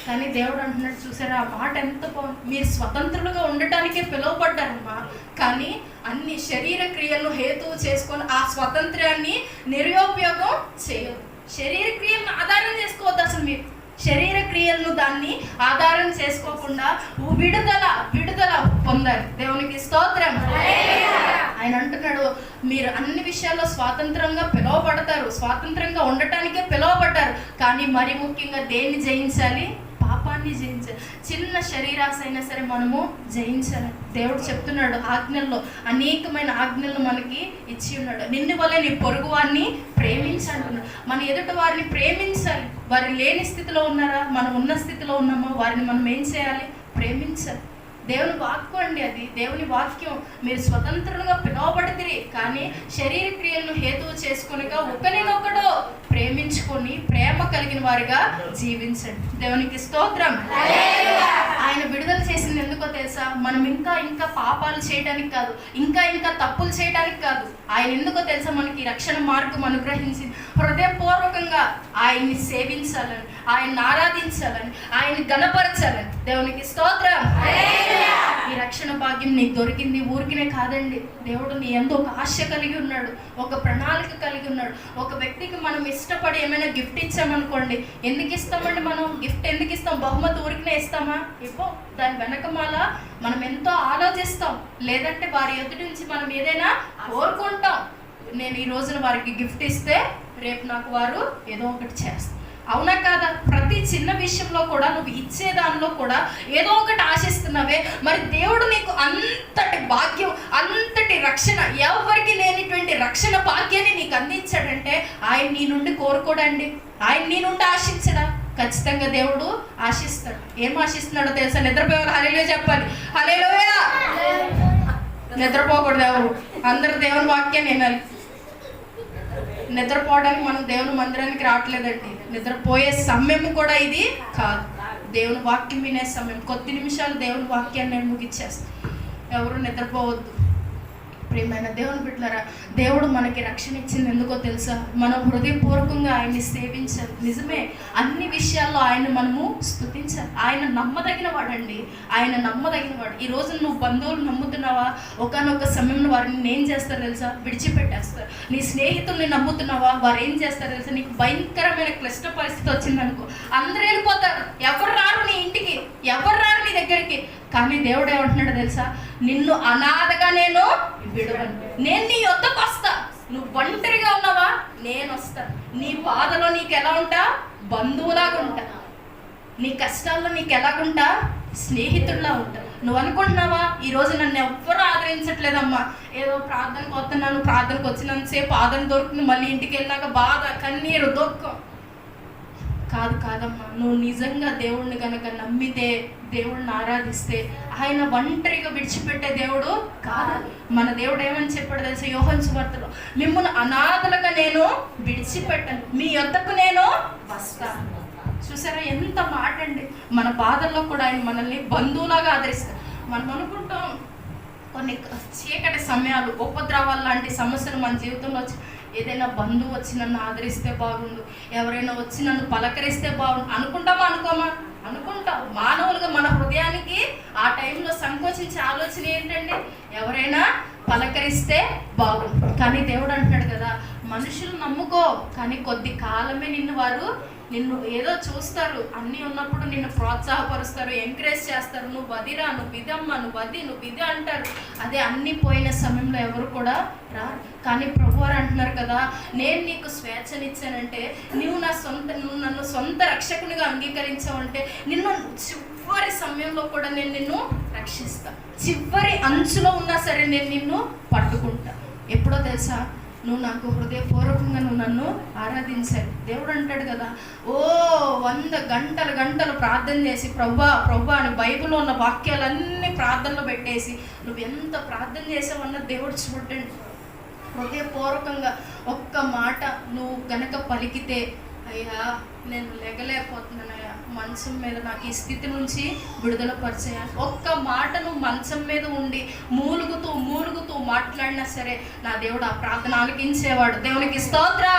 కానీ దేవుడు అంటున్నాడు, చూసారా ఆ మాట ఎంత బాగుంది. మీరు స్వతంత్రులుగా ఉండటానికే పిలువబడ్డారమ్మా, కానీ అన్ని శరీర క్రియలను హేతువు చేసుకొని ఆ స్వతంత్రాన్ని నిరుపయోగం చేయదు. శరీర క్రియలను ఆధారం చేసుకోవద్దు. అసలు మీరు శరీర క్రియలను దాన్ని ఆధారం చేసుకోకుండా విడుదల పొందాలి. దేవునికి స్తోత్రం. ఆయన అంటున్నాడు, మీరు అన్ని విషయాల్లో స్వాతంత్రంగా పిలువబడతారు, స్వాతంత్రంగా ఉండటానికే పిలువబడ్డారు. కానీ మరి ముఖ్యంగా దేన్ని జయించాలి? పాపాన్ని జయించాలి. చిన్న శరీరాశ అయినా సరే మనము జయించాలి. దేవుడు చెప్తున్నాడు, ఆజ్ఞల్లో అనేకమైన ఆజ్ఞలను మనకి ఇచ్చి ఉన్నాడు. నిన్ను వల్లే నీ పొరుగు వారిని ప్రేమించాలన్నాడు. మన ఎదుటి వారిని ప్రేమించాలి. వారి లేని స్థితిలో ఉన్నారా? మనం ఉన్న స్థితిలో ఉన్నామా? వారిని మనం ఏం చేయాలి? ప్రేమించాలి. దేవుని వాక్యం అండి అది, దేవుని వాక్యం. మీరు స్వతంత్రులుగా పిలువబడితిరి, కానీ శరీర క్రియలను హేతువు చేసుకునిగా ఒకరినొకడు ప్రేమించుకొని ప్రేమ కలిగిన వారిగా జీవించండి. దేవునికి స్తోత్రం. ఆయన విడుదల చేసింది ఎందుకో తెలుసా? మనం ఇంకా పాపాలు చేయడానికి కాదు, ఇంకా తప్పులు చేయడానికి కాదు. ఆయన ఎందుకో తెలుసా? మనకి రక్షణ మార్గం అనుగ్రహించింది. హృదయపూర్వకంగా ఆయన్ని సేవించాలని, ఆయన్ని ఆరాధించాలని, ఆయన్ని గణపరచాలని. దేవునికి స్తోత్రం. ఈ రక్షణ భాగ్యం నీకు దొరికింది ఊరికినే కాదండి. దేవుడు నీ యందు ఒక ఆశ కలిగి ఉన్నాడు, ఒక ప్రణాళిక కలిగి ఉన్నాడు. ఒక వ్యక్తికి మనం ఇష్టపడి ఏమైనా గిఫ్ట్ ఇచ్చామనుకోండి, ఎందుకు ఇస్తామండి? మనం గిఫ్ట్ ఎందుకు ఇస్తాం? బహుమతి ఊరికినే ఇస్తామా? ఇవ్వం. దాని వెనకమాల మనం ఎంతో ఆలోచిస్తాం. లేదంటే వారి ఎదుటి నుంచి మనం ఏదైనా కోరుకుంటాం. నేను ఈ రోజున వారికి గిఫ్ట్ ఇస్తే రేపు నాకు వారు ఏదో ఒకటి చేస్తారు. అవునా కాదా? ప్రతి చిన్న విషయంలో కూడా నువ్వు ఇచ్చే దానిలో కూడా ఏదో ఒకటి ఆశిస్తున్నావే. మరి దేవుడు నీకు అంతటి భాగ్యం, అంతటి రక్షణ, ఎవరికి లేనిటువంటి రక్షణ భాగ్యాన్ని నీకు అందించాడంటే ఆయన నీ నుండి కోరుకోడండి, ఆయన నీ నుండి ఆశించడా? ఖచ్చితంగా దేవుడు ఆశిస్తాడు. ఏం ఆశిస్తున్నాడో తెలుసా? నిద్రపోవాలి. హల్లెలూయా చెప్పాలి. హల్లెలూయా. నిద్రపోకూడదు ఎవరు. అందరు దేవుని వాక్యాన్ని వినాలి. నిద్రపోవడానికి మనం దేవుని మందిరానికి రావట్లేదండి. నిద్రపోయే సమయం కూడా ఇది కాదు. దేవుని వాక్యం వినే సమయం. కొద్ది నిమిషాలు దేవుని వాక్యాన్ని నేను ముగిచ్చేస్తాను. ఎవరు నిద్రపోవద్దు. ప్రియమైన దేవుని బిడ్డలారా, దేవుడు మనకి రక్షణ ఇచ్చింది ఎందుకో తెలుసా? మనం హృదయపూర్వకంగా ఆయన్ని సేవించాలి. నిజమే, అన్ని విషయాల్లో ఆయన మనము స్తుతించాలి. ఆయన నమ్మదగిన వాడండి, ఆయన నమ్మదగిన వాడు. ఈ రోజు నువ్వు బంధువులు నమ్ముతున్నావా? ఒకనొక సమయంలో వారిని ఏం చేస్తారు తెలుసా? విడిచిపెట్టేస్తారు. నీ స్నేహితుల్ని నమ్ముతున్నావా? వారు ఏం చేస్తారు తెలుసా? నీకు భయంకరమైన క్లిష్ట పరిస్థితి వచ్చిందనుకో, అందరూ వెళ్ళిపోతారు. ఎవరు రారు నీ ఇంటికి, ఎవరు రారు నీ దగ్గరికి. కానీ దేవుడు ఏమంటున్నాడు తెలుసా? నిన్ను అనాథగా నేను విడవను. నేను నీ యొద్దకు వస్తా. నువ్వు ఒంటరిగా ఉన్నావా? నేను వస్తా. నీ బాధలో నీకు ఎలా ఉంటా? బంధువులాగా ఉంటా. నీ కష్టాల్లో నీకు ఎలాగుంటా? స్నేహితుడిలా ఉంటా. నువ్వు అనుకుంటున్నావా ఈరోజు నన్ను ఎవ్వరూ ఆదరించట్లేదమ్మా, ఏదో ప్రార్థనకు వస్తున్నాను, ప్రార్థనకు వచ్చినంతసేపు ఆదరణ దొరుకుతుంది, మళ్ళీ ఇంటికి వెళ్ళినాక బాధ, కన్నీరు, దుఃఖం. కాదమ్మా, నువ్వు నిజంగా దేవుణ్ణి కనుక నమ్మితే, దేవుణ్ణి ఆరాధిస్తే ఆయన ఒంటరిగా విడిచిపెట్టే దేవుడు కాదు. మన దేవుడు ఏమని చెప్పాడు తెలుసా? యోహాను సువార్తలో, మిమ్మల్ని అనాథలుగా నేను విడిచిపెట్టను, మీ యొద్దకు నేను వస్తాను. చూసారా ఎంత మాట అండి. మన బాధల్లో కూడా ఆయన మనల్ని బంధువులాగా ఆదరిస్తారు. మనం అనుకుంటాం కొన్ని చీకటి సమయాలు, ఉపద్రవాలు లాంటి సమస్యలు మన జీవితంలో వచ్చి, ఏదైనా బంధువు వచ్చి నన్ను ఆదరిస్తే బాగుండు, ఎవరైనా వచ్చి నన్ను పలకరిస్తే బాగుండు అనుకుంటామా? అనుకుంటాం. మానవులుగా మన హృదయానికి ఆ టైంలో సంకోచించే ఆలోచన ఏంటండి? ఎవరైనా పలకరిస్తే బాగుండు. కానీ దేవుడు అంటున్నాడు కదా, మనుషులు నమ్ముకో, కానీ కొద్ది కాలమే నిన్ను ఏదో చూస్తారు, అన్నీ ఉన్నప్పుడు నిన్ను ప్రోత్సాహపరుస్తారు, ఎంకరేజ్ చేస్తారు. నువ్వు వదిరా, నువ్వు ఇదమ్మా, నువ్వు ఇది అంటారు. అదే అన్నీ పోయిన సమయంలో ఎవరు కూడా రారు. కానీ ప్రభువారు అంటున్నారు కదా, నేను నీకు స్వేచ్ఛనిచ్చానంటే, నువ్వు నన్ను సొంత రక్షకునిగా అంగీకరించావంటే నిన్ను చివరి సమయంలో కూడా నేను నిన్ను రక్షిస్తా. చివరి అంచులో ఉన్నా సరే నేను నిన్ను పట్టుకుంటా. ఎప్పుడో తెలుసా? నువ్వు నాకు హృదయపూర్వకంగా నువ్వు నన్ను ఆరాధించాలి. దేవుడు అంటాడు కదా, 100 గంటలు ప్రార్థన చేసి ప్రభా అని బైబిల్లో ఉన్న వాక్యాలన్నీ ప్రార్థనలో పెట్టేసి నువ్వు ఎంత ప్రార్థన చేసావన్న దేవుడు చూడండి. హృదయపూర్వకంగా ఒక్క మాట నువ్వు గనక పలికితే, అయ్యా నేను లేగలేకపోతున్నానయ్యా, మంచం మీద నాకు ఈ స్థితి నుంచి విడుదల పరిచేయాలి. ఒక్క మాట నువ్వు మంచం మీద ఉండి మూలుగుతూ మాట్లాడినా సరే నా దేవుడు ఆ ప్రార్థన ఆలకించేవాడు. దేవునికి స్తోత్రం.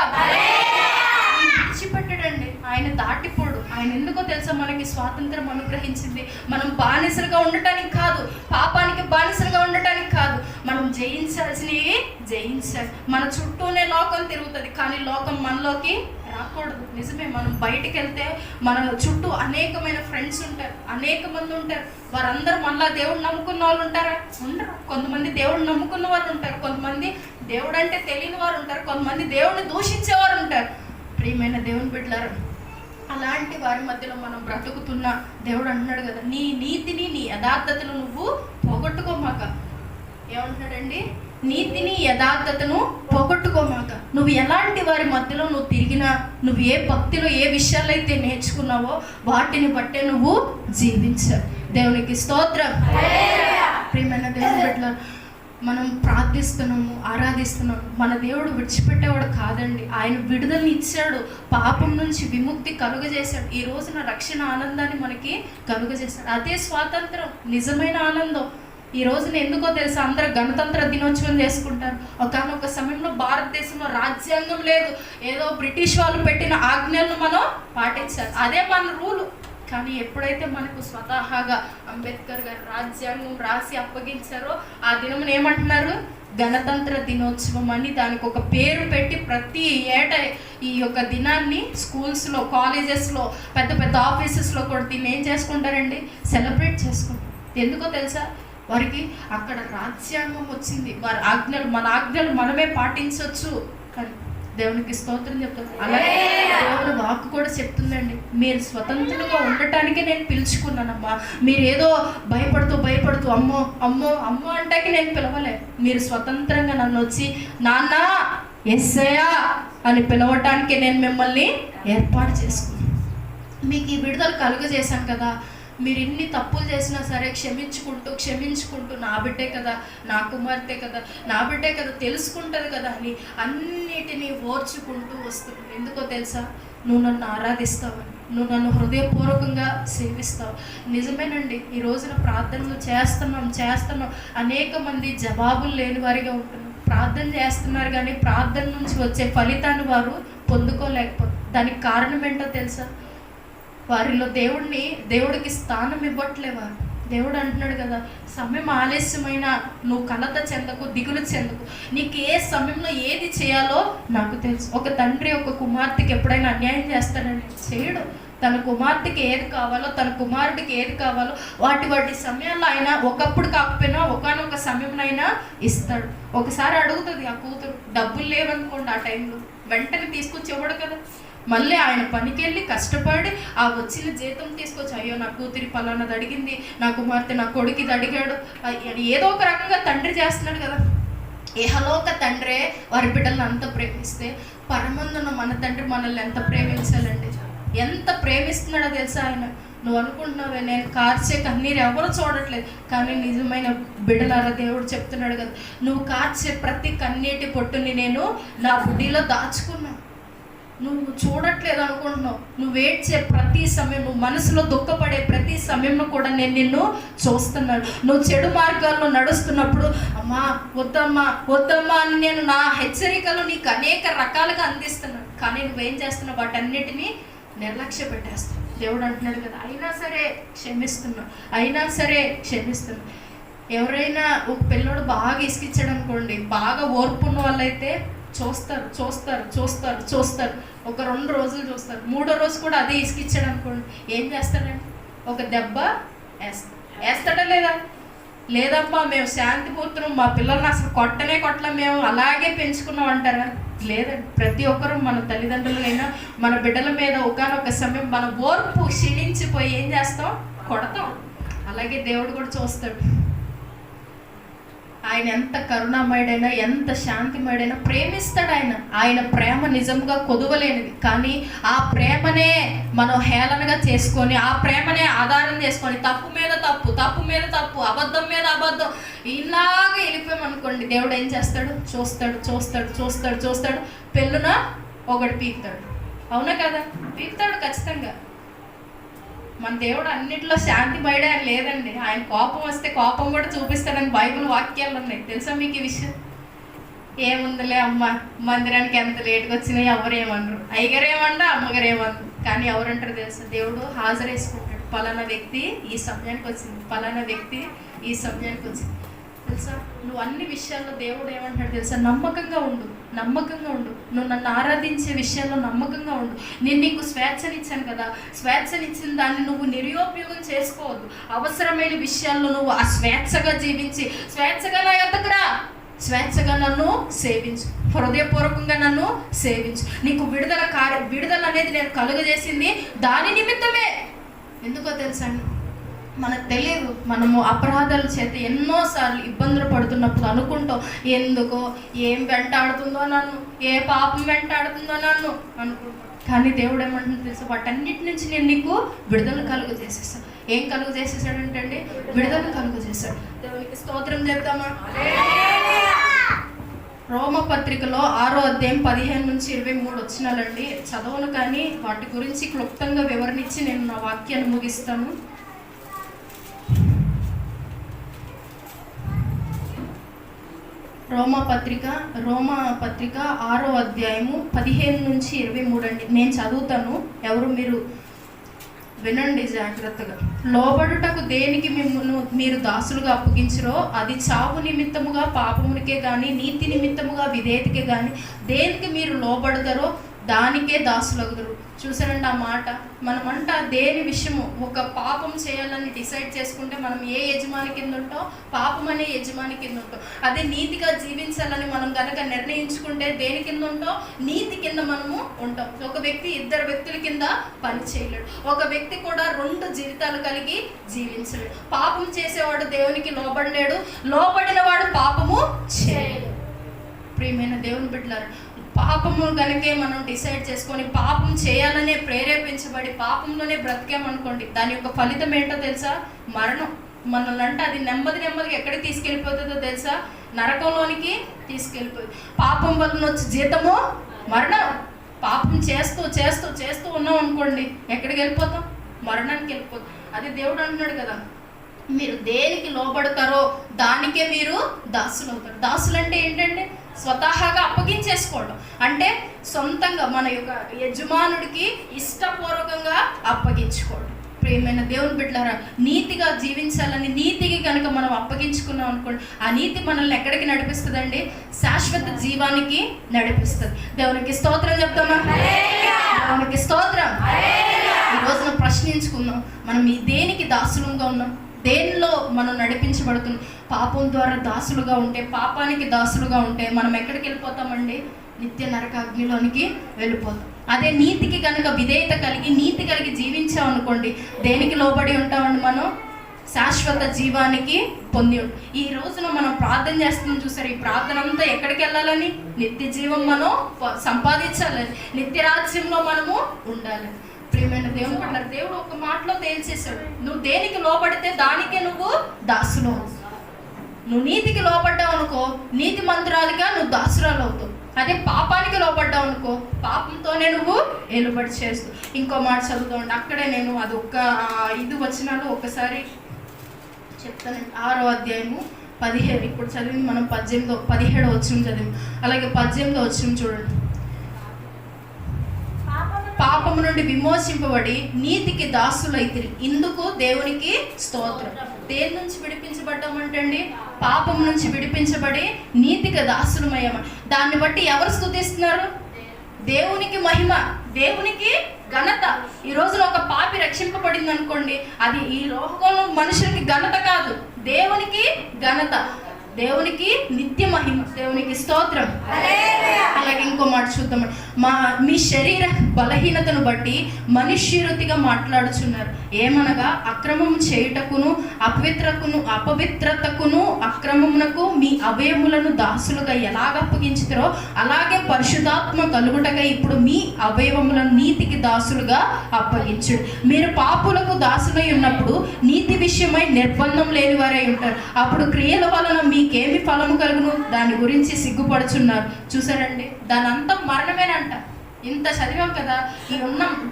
విడిచిపెట్టడండి, ఆయన దాటిపోడు. ఆయన ఎందుకో తెలుసా మనకి స్వాతంత్రం అనుగ్రహించింది. మనం బానిసలుగా ఉండటానికి కాదు, పాపానికి బానిసలుగా ఉండటానికి కాదు, మనం జయించాల్సినవి జయించాలి. మన చుట్టూనే లోకం తిరుగుతుంది, కానీ లోకం మనలోకి రాకూడదు. నిజమే, మనం బయటికి వెళ్తే మన చుట్టూ అనేకమైన ఫ్రెండ్స్ ఉంటారు, అనేక మంది ఉంటారు. వారందరూ మళ్ళా దేవుడు నమ్ముకున్న వాళ్ళు ఉంటారా? ఉండరు. కొంతమంది దేవుడు నమ్ముకున్న వాళ్ళు ఉంటారు, కొంతమంది దేవుడు అంటే తెలియని వారు ఉంటారు, కొంతమంది దేవుడిని దూషించేవారు ఉంటారు. ప్రియమైన దేవుని బిడ్డలారా, అలాంటి వారి మధ్యలో మనం బ్రతుకుతున్న దేవుడు అంటున్నాడు కదా, నీ నీతిని నీ యథార్థతను నువ్వు పోగొట్టుకోమాక. ఏమంటున్నాడండి? నీతిని యథార్థతను పోగొట్టుకోమాక. నువ్వు ఎలాంటి వారి మధ్యలో నువ్వు తిరిగినా, నువ్వు ఏ భక్తిలో ఏ విషయాలు అయితే నేర్చుకున్నావో వాటిని బట్టే నువ్వు జీవించాలి. దేవునికి స్తోత్రం. ప్రియమైన దేవుని బిడ్డలారా, మనం ప్రార్థిస్తున్నాము, ఆరాధిస్తున్నాము. మన దేవుడు విడిచిపెట్టేవాడు కాదండి. ఆయన విడుదలని ఇచ్చాడు, పాపం నుంచి విముక్తి కలుగజేశాడు. ఈ రోజున రక్షణ ఆనందాన్ని మనకి కలుగజేశాడు. అదే స్వాతంత్రం, నిజమైన ఆనందం. ఈ రోజున ఎందుకో తెలుసా, అందరూ గణతంత్ర దినోత్సవం చేసుకుంటారు. ఒకనొక సమయంలో భారతదేశంలో రాజ్యాంగం లేదు, ఏదో బ్రిటిష్ వాళ్ళు పెట్టిన ఆజ్ఞలను మనం పాటించాలి, అదే మన రూలు. కానీ ఎప్పుడైతే మనకు స్వతహాగా అంబేద్కర్ గారు రాజ్యాంగం రాసి అప్పగించారో ఆ దినం ఏమంటున్నారు? గణతంత్ర దినోత్సవం అని దానికి ఒక పేరు పెట్టి ప్రతి ఏటా ఈ యొక్క దినాన్ని స్కూల్స్లో, కాలేజెస్లో, పెద్ద పెద్ద ఆఫీసెస్లో కూడా దీన్ని ఏం చేసుకుంటారండి? సెలబ్రేట్ చేసుకుంటారు. ఎందుకో తెలుసా? వారికి అక్కడ రాజ్యాంగం వచ్చింది, వారి ఆజ్ఞలు, మన ఆజ్ఞలు మనమే పాటించవచ్చు. కానీ దేవునికి స్తోత్రం చెప్తాను. అలాగే దేవుని వాక్కు కూడా చెప్తుందండి, మీరు స్వతంత్రంగా ఉండటానికే నేను పిలుచుకున్నానమ్మా. మీరు ఏదో భయపడుతూ అమ్మో అంటాకి నేను పిలవలే. మీరు స్వతంత్రంగా నన్ను వచ్చి నాన్న యేసయ్యా అని పిలవటానికి నేను మిమ్మల్ని ఏర్పాటు చేసుకున్నాను. మీకు ఈ విడుదల కలుగజేశాను కదా, మీరు ఎన్ని తప్పులు చేసినా సరే క్షమించుకుంటూ నా బిడ్డే కదా, నా కుమార్తె కదా, నా బిడ్డే కదా, తెలుసుకుంటుంది కదా అని అన్నిటినీ ఓర్చుకుంటూ వస్తుంది. ఎందుకో తెలుసా? నువ్వు నన్ను ఆరాధిస్తావని, నువ్వు నన్ను హృదయపూర్వకంగా సేవిస్తావు. నిజమేనండి, ఈ రోజున ప్రార్థనలు చేస్తున్నాం. అనేక మంది జవాబులు లేని వారిగా ఉంటున్నారు. ప్రార్థన చేస్తున్నారు కానీ ప్రార్థన నుంచి వచ్చే ఫలితాన్ని వారు పొందుకోలేకపోతారు. దానికి కారణం ఏంటో తెలుసా? వారిలో దేవుడికి స్థానం ఇవ్వట్లేవారు. దేవుడు అంటున్నాడు కదా, సమయం ఆలస్యమైన నువ్వు కలత చెందకు, దిగులు చెందకు, నీకు ఏ సమయంలో ఏది చేయాలో నాకు తెలుసు. ఒక తండ్రి ఒక కుమార్తెకి ఎప్పుడైనా అన్యాయం చేస్తాడని చేయడు. తన కుమార్తెకి ఏది కావాలో, తన కుమారుడికి ఏది కావాలో వాటి సమయాల్లో ఆయన ఒకప్పుడు కాకపోయినా ఒకనొక సమయంలో అయినా ఇస్తాడు. ఒకసారి అడుగుతుంది ఆ కూతురు, డబ్బులు లేవనుకోండి, ఆ టైంలో వెంటనే తీసుకొచ్చి ఇవ్వడు కదా. మళ్ళీ ఆయన పనికెళ్ళి కష్టపడి ఆ వచ్చిన జీతం తీసుకొచ్చి, అయ్యో నా కూతురి పలానాది అడిగింది, నా కుమార్తె నా కొడుకుది అడిగాడు, ఏదో ఒక రకంగా తండ్రి చేస్తున్నాడు కదా. ఇహలోక తండ్రే వారి బిడ్డలను అంత ప్రేమిస్తే పరమందున మన తండ్రి మనల్ని ఎంత ప్రేమించాలండి, ఎంత ప్రేమిస్తున్నాడో తెలుసా ఆయన. నువ్వు అనుకుంటున్నావే నేను కార్చే కన్నీరు ఎవరు చూడట్లేదు, కానీ నిజమైన బిడ్డలారా దేవుడు చెప్తున్నాడు కదా, నువ్వు కార్చే ప్రతి కన్నీటి పొట్టుని నేను నా బుడ్డిలో దాచుకున్నాను. నువ్వు చూడట్లేదు అనుకుంటున్నావు, నువ్వు ఏడ్చే ప్రతి సమయం, నువ్వు మనసులో దుఃఖపడే ప్రతి సమయంలో కూడా నేను నిన్ను చూస్తున్నాను. నువ్వు చెడు మార్గాల్లో నడుస్తున్నప్పుడు అమ్మా వద్దమ్మా అని నేను నా హెచ్చరికలు నీకు అనేక రకాలుగా అందిస్తున్నాను. కానీ నువ్వేం చేస్తున్నావు? వాటన్నిటినీ నిర్లక్ష్య పెట్టేస్తావు. దేవుడు అంటున్నాడు కదా, అయినా సరే క్షమిస్తున్నా. ఎవరైనా ఒక పిల్లడు బాగా ఇసుకిచ్చాడు అనుకోండి, బాగా ఓర్పు ఉన్న వాళ్ళైతే చూస్తారు. ఒక 2 రోజులు చూస్తారు, 3వ రోజు కూడా అదే ఇసుకిచ్చాడు అనుకోండి, ఏం చేస్తాడండి? ఒక దెబ్బ వేస్తాడా లేదమ్మా మేము శాంతిపుత్రం, మా పిల్లల్ని అసలు కొట్టలే, మేము అలాగే పెంచుకున్నాం అంటారా? లేదండి. ప్రతి ఒక్కరూ మన తల్లిదండ్రులైనా మన బిడ్డల మీద ఒకానొక సమయం మన ఓర్పు క్షీణించిపోయి ఏం చేస్తాం? కొడతాం. అలాగే దేవుడు కూడా చూస్తాడు. ఆయన ఎంత కరుణామయుడైనా, ఎంత శాంతిమయుడైనా ప్రేమిస్తాడు. ఆయన ప్రేమ నిజంగా కొదువలేనిది. కానీ ఆ ప్రేమనే మనం హేళనగా చేసుకొని, ఆ ప్రేమనే ఆధారం చేసుకొని తప్పు మీద తప్పు, తప్పు మీద తప్పు, అబద్ధం మీద అబద్ధం ఇలాగా వెళ్ళిపోయామనుకోండి, దేవుడు ఏం చేస్తాడు? చూస్తాడు చూస్తాడు చూస్తాడు చూస్తాడు, పెళ్ళున ఒకటి పీకుతాడు. అవునా కదా? పీకుతాడు ఖచ్చితంగా. మన దేవుడు అన్నిట్లో శాంతిమయుడే అని లేదండి. ఆయన కోపం వస్తే కోపం కూడా చూపిస్తాడని బైబిల్ వాక్యాలు ఉన్నాయి. తెలుసా మీకు ఈ విషయం? ఏముందిలే అమ్మ, మందిరానికి ఎంత లేట్గా వచ్చినా ఎవరు ఏమనరు, అయ్యగారు ఏమన్నా అమ్మగారు ఏమన్నారు. కానీ ఎవరంటారు తెలుసా? దేవుడు హాజరేసుకుంటాడు. పలానా వ్యక్తి ఈ సమయానికి వచ్చింది, పలానా వ్యక్తి ఈ సమయానికి వచ్చింది. తెలుసా? నువ్వు అన్ని విషయాల్లో దేవుడు ఏమంటాడు తెలుసా? నమ్మకంగా ఉండు, నమ్మకంగా ఉండు. నువ్వు నన్ను ఆరాధించే విషయాల్లో నమ్మకంగా ఉండు. నేను నీకు స్వేచ్ఛనిచ్చాను కదా, స్వేచ్ఛనిచ్చిన దాన్ని నువ్వు నిరుపయోగం చేసుకోవద్దు. అవసరమైన విషయాల్లో నువ్వు ఆ స్వేచ్ఛగా జీవించి, స్వేచ్ఛగా నా యొద్దకురా, స్వేచ్ఛగా నన్ను సేవించు, హృదయపూర్వకంగా నన్ను సేవించు. నీకు విడుదల అనేది నేను కలుగజేసింది దాని నిమిత్తమే. ఎందుకో తెలుసా? మనకు తెలియదు. మనము అపరాధాల చేత ఎన్నోసార్లు ఇబ్బందులు పడుతున్నప్పుడు అనుకుంటాం, ఎందుకో, ఏం వెంటాడుతుందో నన్ను, ఏ పాపం వెంటాడుతుందో నన్ను అనుకుంటాం. కానీ దేవుడు ఏమంటుంది తెలుసు? వాటన్నిటి నుంచి నేను నీకు విడుదల కలుగు చేసేసాను. ఏం కలుగు చేసేసాడంటే విడుదల కలుగు చేశాడు. దేవునికి స్తోత్రం చెప్తామా? రోమపత్రికలో 6వ అధ్యాయం 15 నుంచి 23 వచనాలండి. చదవను, కానీ వాటి గురించి క్లుప్తంగా వివరణ ఇచ్చి నేను నా వాక్యాన్ని ముగిస్తాను. రోమపత్రిక 6వ అధ్యాయము 15 నుంచి 23 అండి. నేను చదువుతాను, ఎవరు మీరు వినండి జాగ్రత్తగా. లోబడుటకు దేనికి మీరు దాసులుగా అప్పగించరో అది చావు నిమిత్తముగా పాపమునికే కానీ, నీతి నిమిత్తముగా విధేయతకే కానీ దేనికి మీరు లోబడతారో దానికే దాసులగుదరు. చూసారండి ఆ మాట. మనమంట దేని విషయము ఒక పాపం చేయాలని డిసైడ్ చేసుకుంటే మనం ఏ యజమాని కింద ఉంటాం? పాపం అనే యజమాని కింద ఉంటాం. అదే నీతిగా జీవించాలని మనం కనుక నిర్ణయించుకుంటే దేని కింద ఉంటాం? నీతి కింద మనము ఉంటాం. ఒక వ్యక్తి ఇద్దరు వ్యక్తుల కింద పని చేయలేడు. ఒక వ్యక్తి కూడా 2 జీవితాలు కలిగి జీవించలేడు. పాపం చేసేవాడు దేవునికి లోబడలేడు, లోబడిన వాడు పాపము చేయలేడు. ప్రియమైన దేవుని బిడ్డలారా, పాపము కనుకే మనం డిసైడ్ చేసుకొని పాపం చేయాలనే ప్రేరేపించబడి పాపంలోనే బ్రతికామనుకోండి, దాని యొక్క ఫలితం ఏంటో తెలుసా? మరణం. మనల్ని అంటే అది నెమ్మదిగా ఎక్కడికి తీసుకెళ్ళిపోతుందో తెలుసా? నరకంలోనికి తీసుకెళ్ళిపోతుంది. పాపం వలన వచ్చి జీతము మరణం. పాపం చేస్తూ చేస్తూ చేస్తూ ఉన్నాం అనుకోండి, ఎక్కడికి వెళ్ళిపోతాం? మరణానికి వెళ్ళిపోతాం. అది దేవుడు అంటున్నాడు కదా, మీరు దేనికి లోబడతారో దానికే మీరు దాసులు అవుతారు. దాసులు అంటే ఏంటంటే స్వతహాగా అప్పగించేసుకోవడం, అంటే సొంతంగా మన యొక్క యజమానుడికి ఇష్టపూర్వకంగా అప్పగించుకోవడం. ప్రియమైన దేవుని బిడ్డలారా, నీతిగా జీవించాలని నీతికి కనుక మనం అప్పగించుకున్నాం అనుకోండి, ఆ నీతి మనల్ని ఎక్కడికి నడిపిస్తుందండి? శాశ్వత జీవానికి నడిపిస్తుంది. దేవునికి స్తోత్రం చెప్తామా? దేవునికి స్తోత్రం. ఈ రోజున ప్రశ్నించుకుందాం, మనం ఈ దేనికి దాసులుగా ఉన్నాం? దేనిలో మనం నడిపించబడుతున్నాం? పాపం ద్వారా దాసులుగా ఉంటే, పాపానికి దాసులుగా ఉంటే మనం ఎక్కడికి వెళ్ళిపోతామండి? నిత్య నరకాగ్నిలోనికి వెళ్ళిపోతాం. అదే నీతికి కనుక విధేయత కలిగి నీతి కలిగి జీవించామనుకోండి, దేనికి లోబడి ఉంటామండి? మనం శాశ్వత జీవానికి పొంది ఉంటాం. ఈ రోజున మనం ప్రార్థన చేస్తున్నాం చూసారు, ఈ ప్రార్థన అంతా ఎక్కడికి వెళ్ళాలని? నిత్య జీవం మనం సంపాదించాలని, నిత్య రాజ్యంలో మనము ఉండాలి. ప్రియమైన దేవుని పట్ల దేవుడు ఒక మాటలో తేల్చేశాడు, నువ్వు దేనికి లోబడితే దానికే నువ్వు దాసులు. నువ్వు నీతికి లోబడ్డావు అనుకో, నీతి మంత్రాలుగా నువ్వు దాసురాలు అవుతావు. అదే పాపానికి లోబడ్డావు అనుకో, పాపంతోనే నువ్వు ఏలుబడి చేస్తావు. ఇంకో మాట చదువుతామండి, అక్కడే నేను అది 5 వచనాలు ఒకసారి చెప్తానండి. 6వ అధ్యాయము 17, ఇప్పుడు చదివి మనం 17వ వచనం చదివి, అలాగే 18వ వచనం చూడండి. పాపము నుండి విమోచింపబడి నీతికి దాసులైతిరి, ఇందుకు దేవునికి స్తోత్రం. దేని నుంచి విడిపించబడ్డామంటండి? పాపం నుంచి విడిపించబడి నీతికి దాసులమయ్యామ. దాన్ని బట్టి ఎవరు స్తుతిస్తున్నారు? దేవునికి మహిమ, దేవునికి ఘనత. ఈ రోజున ఒక పాపి రక్షింపబడింది అనుకోండి, అది ఈ లోకంలో మనుషులకి ఘనత కాదు, దేవునికి ఘనత, దేవునికి నిత్య మహిమ. దేవునికి స్తోత్రం. అలాగే ఇంకో మాట చూద్దాం, మీ శరీర బలహీనతను బట్టి మనుష్యరుతిగా మాట్లాడుచున్నారు. ఏమనగా అక్రమము చేయుటకును అపవిత్రతకును అక్రమమునకు మీ అవయములను దాసులుగా ఎలాగ అప్పగించుతారో అలాగే పరిశుద్ధాత్మ కలుగుటగా ఇప్పుడు మీ అవయవములను నీతికి దాసులుగా అప్పగించుడు. మీరు పాపులకు దాసులై ఉన్నప్పుడు నీతి విషయమై నిర్బంధం లేని వారై ఉంటారు. అప్పుడు క్రియల వలన మీకేమి ఫలము కలుగును దాని గురించి సిగ్గుపడుచున్నారు. చూసారండి, దాని అంతా మరణమేనంట. ఇంత చదివాం కదా,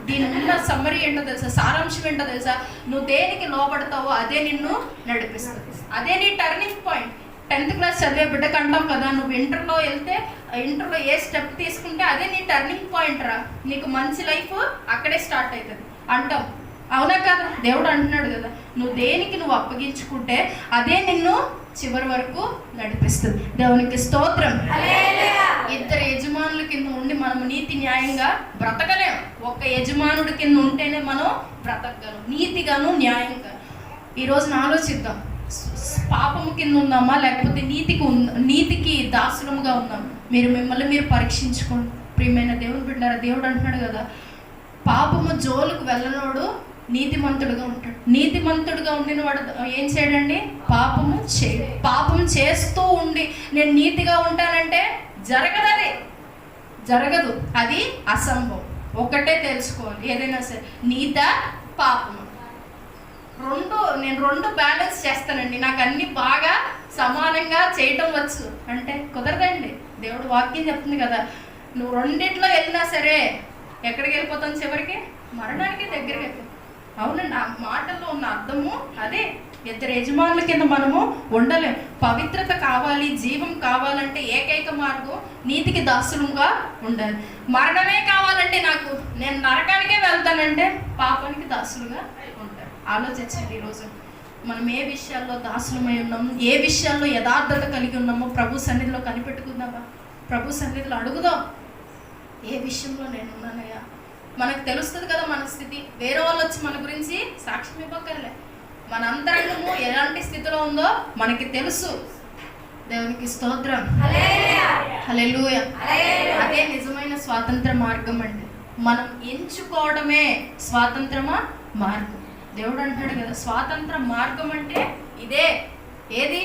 దీని ఉన్న సమ్మరీ ఏంటో తెలుసా, సారాంశం ఏంటో తెలుసా? నువ్వు దేనికి లోపడతావో అదే నిన్ను నడిపిస్తుంది, అదే నీ టర్నింగ్ పాయింట్. 10th క్లాస్ చదివే బిడ్డకు అంటాం కదా, నువ్వు ఇంటర్లో వెళ్తే ఇంటర్లో ఏ స్టెప్ తీసుకుంటే అదే నీ టర్నింగ్ పాయింట్ రా, నీకు మంచి లైఫ్ అక్కడే స్టార్ట్ అవుతుంది అంటాం. అవునా కదా? దేవుడు అంటున్నాడు కదా, నువ్వు అప్పగించుకుంటే అదే నిన్ను చివరి వరకు నడిపిస్తుంది. దేవునికి స్తోత్రం. ఇద్దరు యజమానుల కింద ఉండి మనము నీతి న్యాయంగా బ్రతకలేం. ఒక యజమానుడి కింద ఉంటేనే మనం బ్రతకగలం, నీతిగాను న్యాయంగా. ఈరోజున ఆలోచిద్దాం, పాపము కింద ఉన్నామా లేకపోతే నీతికి దాసులముగా ఉన్నాం? మిమ్మల్ని మీరు పరీక్షించుకోండి. ప్రియమైన దేవుని బిడ్డారా, దేవుడు అంటున్నాడు కదా, పాపము జోలుకు వెళ్ళనోడు నీతిమంతుడుగా ఉంటాడు. నీతిమంతుడుగా ఉండిన వాడు ఏం చేయడండి? పాపం చేస్తూ ఉండి నేను నీతిగా ఉంటానంటే జరగదు, అది అసంభవం. ఒకటే తెలుసుకోవాలి, ఏదైనా సరే నీత పాపము నేను రెండు బ్యాలెన్స్ చేస్తానండి, నాకు అన్ని బాగా సమానంగా చేయటం వచ్చు అంటే కుదరదండి. దేవుడు వాక్యం చెప్తుంది కదా, నువ్వు రెండిట్లో వెళ్ళినా సరే ఎక్కడికి వెళ్ళిపోతాను? చివరికి మరణానికి దగ్గరికి వెళ్తాం. అవునండి, ఆ మాటల్లో ఉన్న అర్థము అదే. ఇద్దరు యజమానుల కింద మనము ఉండలేం. పవిత్రత కావాలి, జీవం కావాలంటే ఏకైక మార్గం నీతికి దాసులుగా ఉండాలి. మరణమే కావాలంటే నేను నరకానికే వెళ్తానంటే పాపానికి దాసులుగా ఉంటాను. ఆలోచించండి, ఈరోజు మనం ఏ విషయాల్లో దాసులమై ఉన్నాము, ఏ విషయాల్లో యథార్థత కలిగి ఉన్నామో ప్రభు సన్నిధిలో కనిపెట్టుకుందామా? ప్రభు సన్నిధిలో అడుగుదాం, ఏ విషయంలో నేను ఉన్నానయ్యా? మనకు తెలుస్తుంది కదా మన స్థితి. వేరే వాళ్ళు వచ్చి మన గురించి సాక్ష్యం ఇవ్వక్కర్లే, మన అంతరంగము ఎలాంటి స్థితిలో ఉందో మనకి తెలుసు. దేవునికి స్తోత్రం. హల్లెలూయా. అదే నిజమైన స్వాతంత్ర మార్గం అండి. మనం ఎంచుకోవడమే స్వాతంత్రమా మార్గం. దేవుడు అంటున్నాడు కదా, స్వాతంత్ర మార్గం అంటే ఇదే. ఏది?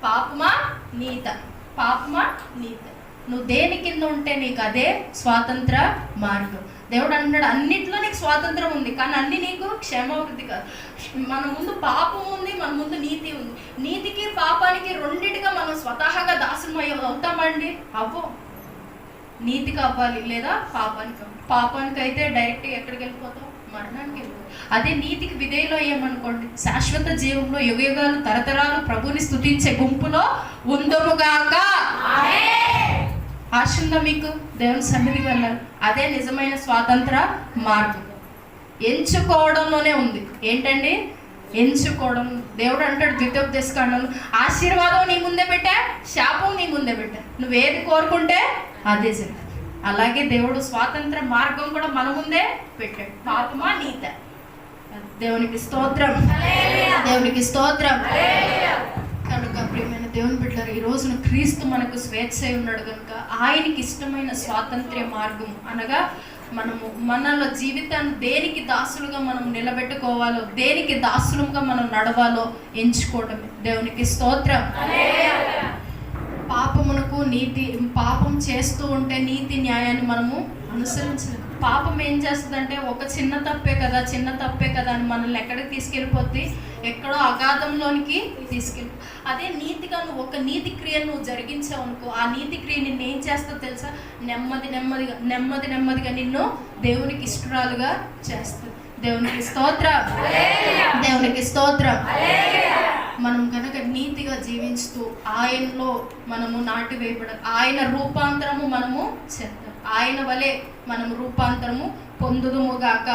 పాపమా నీత. నువ్వు దేని కింద ఉంటే నీకు అదే స్వాతంత్ర మార్గం. దేవుడు అంటున్నాడు, అన్నిట్లో నీకు స్వాతంత్రం ఉంది, కానీ అన్ని నీకు క్షేమాభివృద్ధి కాదు. మన ముందు పాపం ఉంది, మన ముందు నీతి ఉంది. నీతికి పాపానికి రెండింటిగా మనం స్వతహాగా దాసులు అవుతామండి? అవ్వం. నీతికి అవ్వాలి లేదా పాపానికి అయితే డైరెక్ట్గా ఎక్కడికి వెళ్ళిపోతాం? మరణానికి వెళ్ళిపోతాం. అదే నీతికి విధేయులు అయ్యామనుకోండి, శాశ్వత జీవంలో యుగయుగాలు తరతరాలు ప్రభుని స్తుతించే గుంపులో ఉందముగాక. ఆశ ఉందా మీకు? దేవుని సన్నిధికి వెళ్ళాలి. అదే నిజమైన స్వాతంత్ర మార్గం. ఎంచుకోవడంలోనే ఉంది. ఏంటండి? ఎంచుకోవడం. దేవుడు అంటాడు ద్వితీయోపదేశకాండంలో, ఆశీర్వాదం నీ ముందే పెట్టా, శాపం నీ ముందే పెట్టా, నువ్వేది కోరుకుంటే అదే జరుగుతుంది. అలాగే దేవుడు స్వాతంత్ర మార్గం కూడా మన ముందే పెట్టాడు. పాపమా నీత. దేవునికి స్తోత్రం. దేవునికి స్తోత్రం. కనుక ప్రియమైన దేవుని బిడ్డలారా, ఈ రోజున క్రీస్తు మనకు స్వేచ్ఛ ఉన్నాడు కనుక ఆయనకి ఇష్టమైన స్వాతంత్ర్య మార్గం అనగా మనలో జీవితాన్ని దేనికి దాసులుగా మనం నిలబెట్టుకోవాలో, దేనికి దాసులుగా మనం నడవాలో ఎంచుకోవడమే. దేవునికి స్తోత్రం. పాపం చేస్తూ ఉంటే నీతి న్యాయాన్ని మనము అనుసరించలేదు. పాపం ఏం చేస్తుందంటే, ఒక చిన్న తప్పే కదా అని మనల్ని ఎక్కడికి తీసుకెళ్ళిపోద్ది? ఎక్కడో అగాధంలోనికి తీసుకెళ్ళి. అదే నీతిగా నువ్వు ఒక నీతి క్రియను నువ్వు జరిగించావు అనుకో, ఆ నీతి క్రియ నిన్ను ఏం చేస్తుందో తెలుసా? నెమ్మదిగా నిన్ను దేవునికి ఇష్టరాలుగా చేస్తుంది. దేవునికి స్తోత్రం. దేవునికి స్తోత్రం. మనం కనుక నీతిగా జీవించుతూ ఆయనలో మనము నాటివేయబడాలి. ఆయన రూపాంతరము మనము చేద్దాం. ఆయన వలె మనము రూపాంతరము పొందుదుముగాక.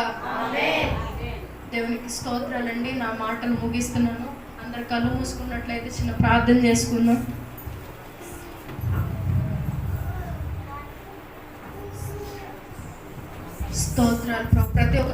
దేవునికి స్తోత్రాలండి. నా మాటలు ముగిస్తున్నాను. అందరు కళ్ళు మూసుకున్నట్లయితే చిన్న ప్రార్థన చేసుకుందాం. స్తోత్రాలు. ప్రతి ఒక్క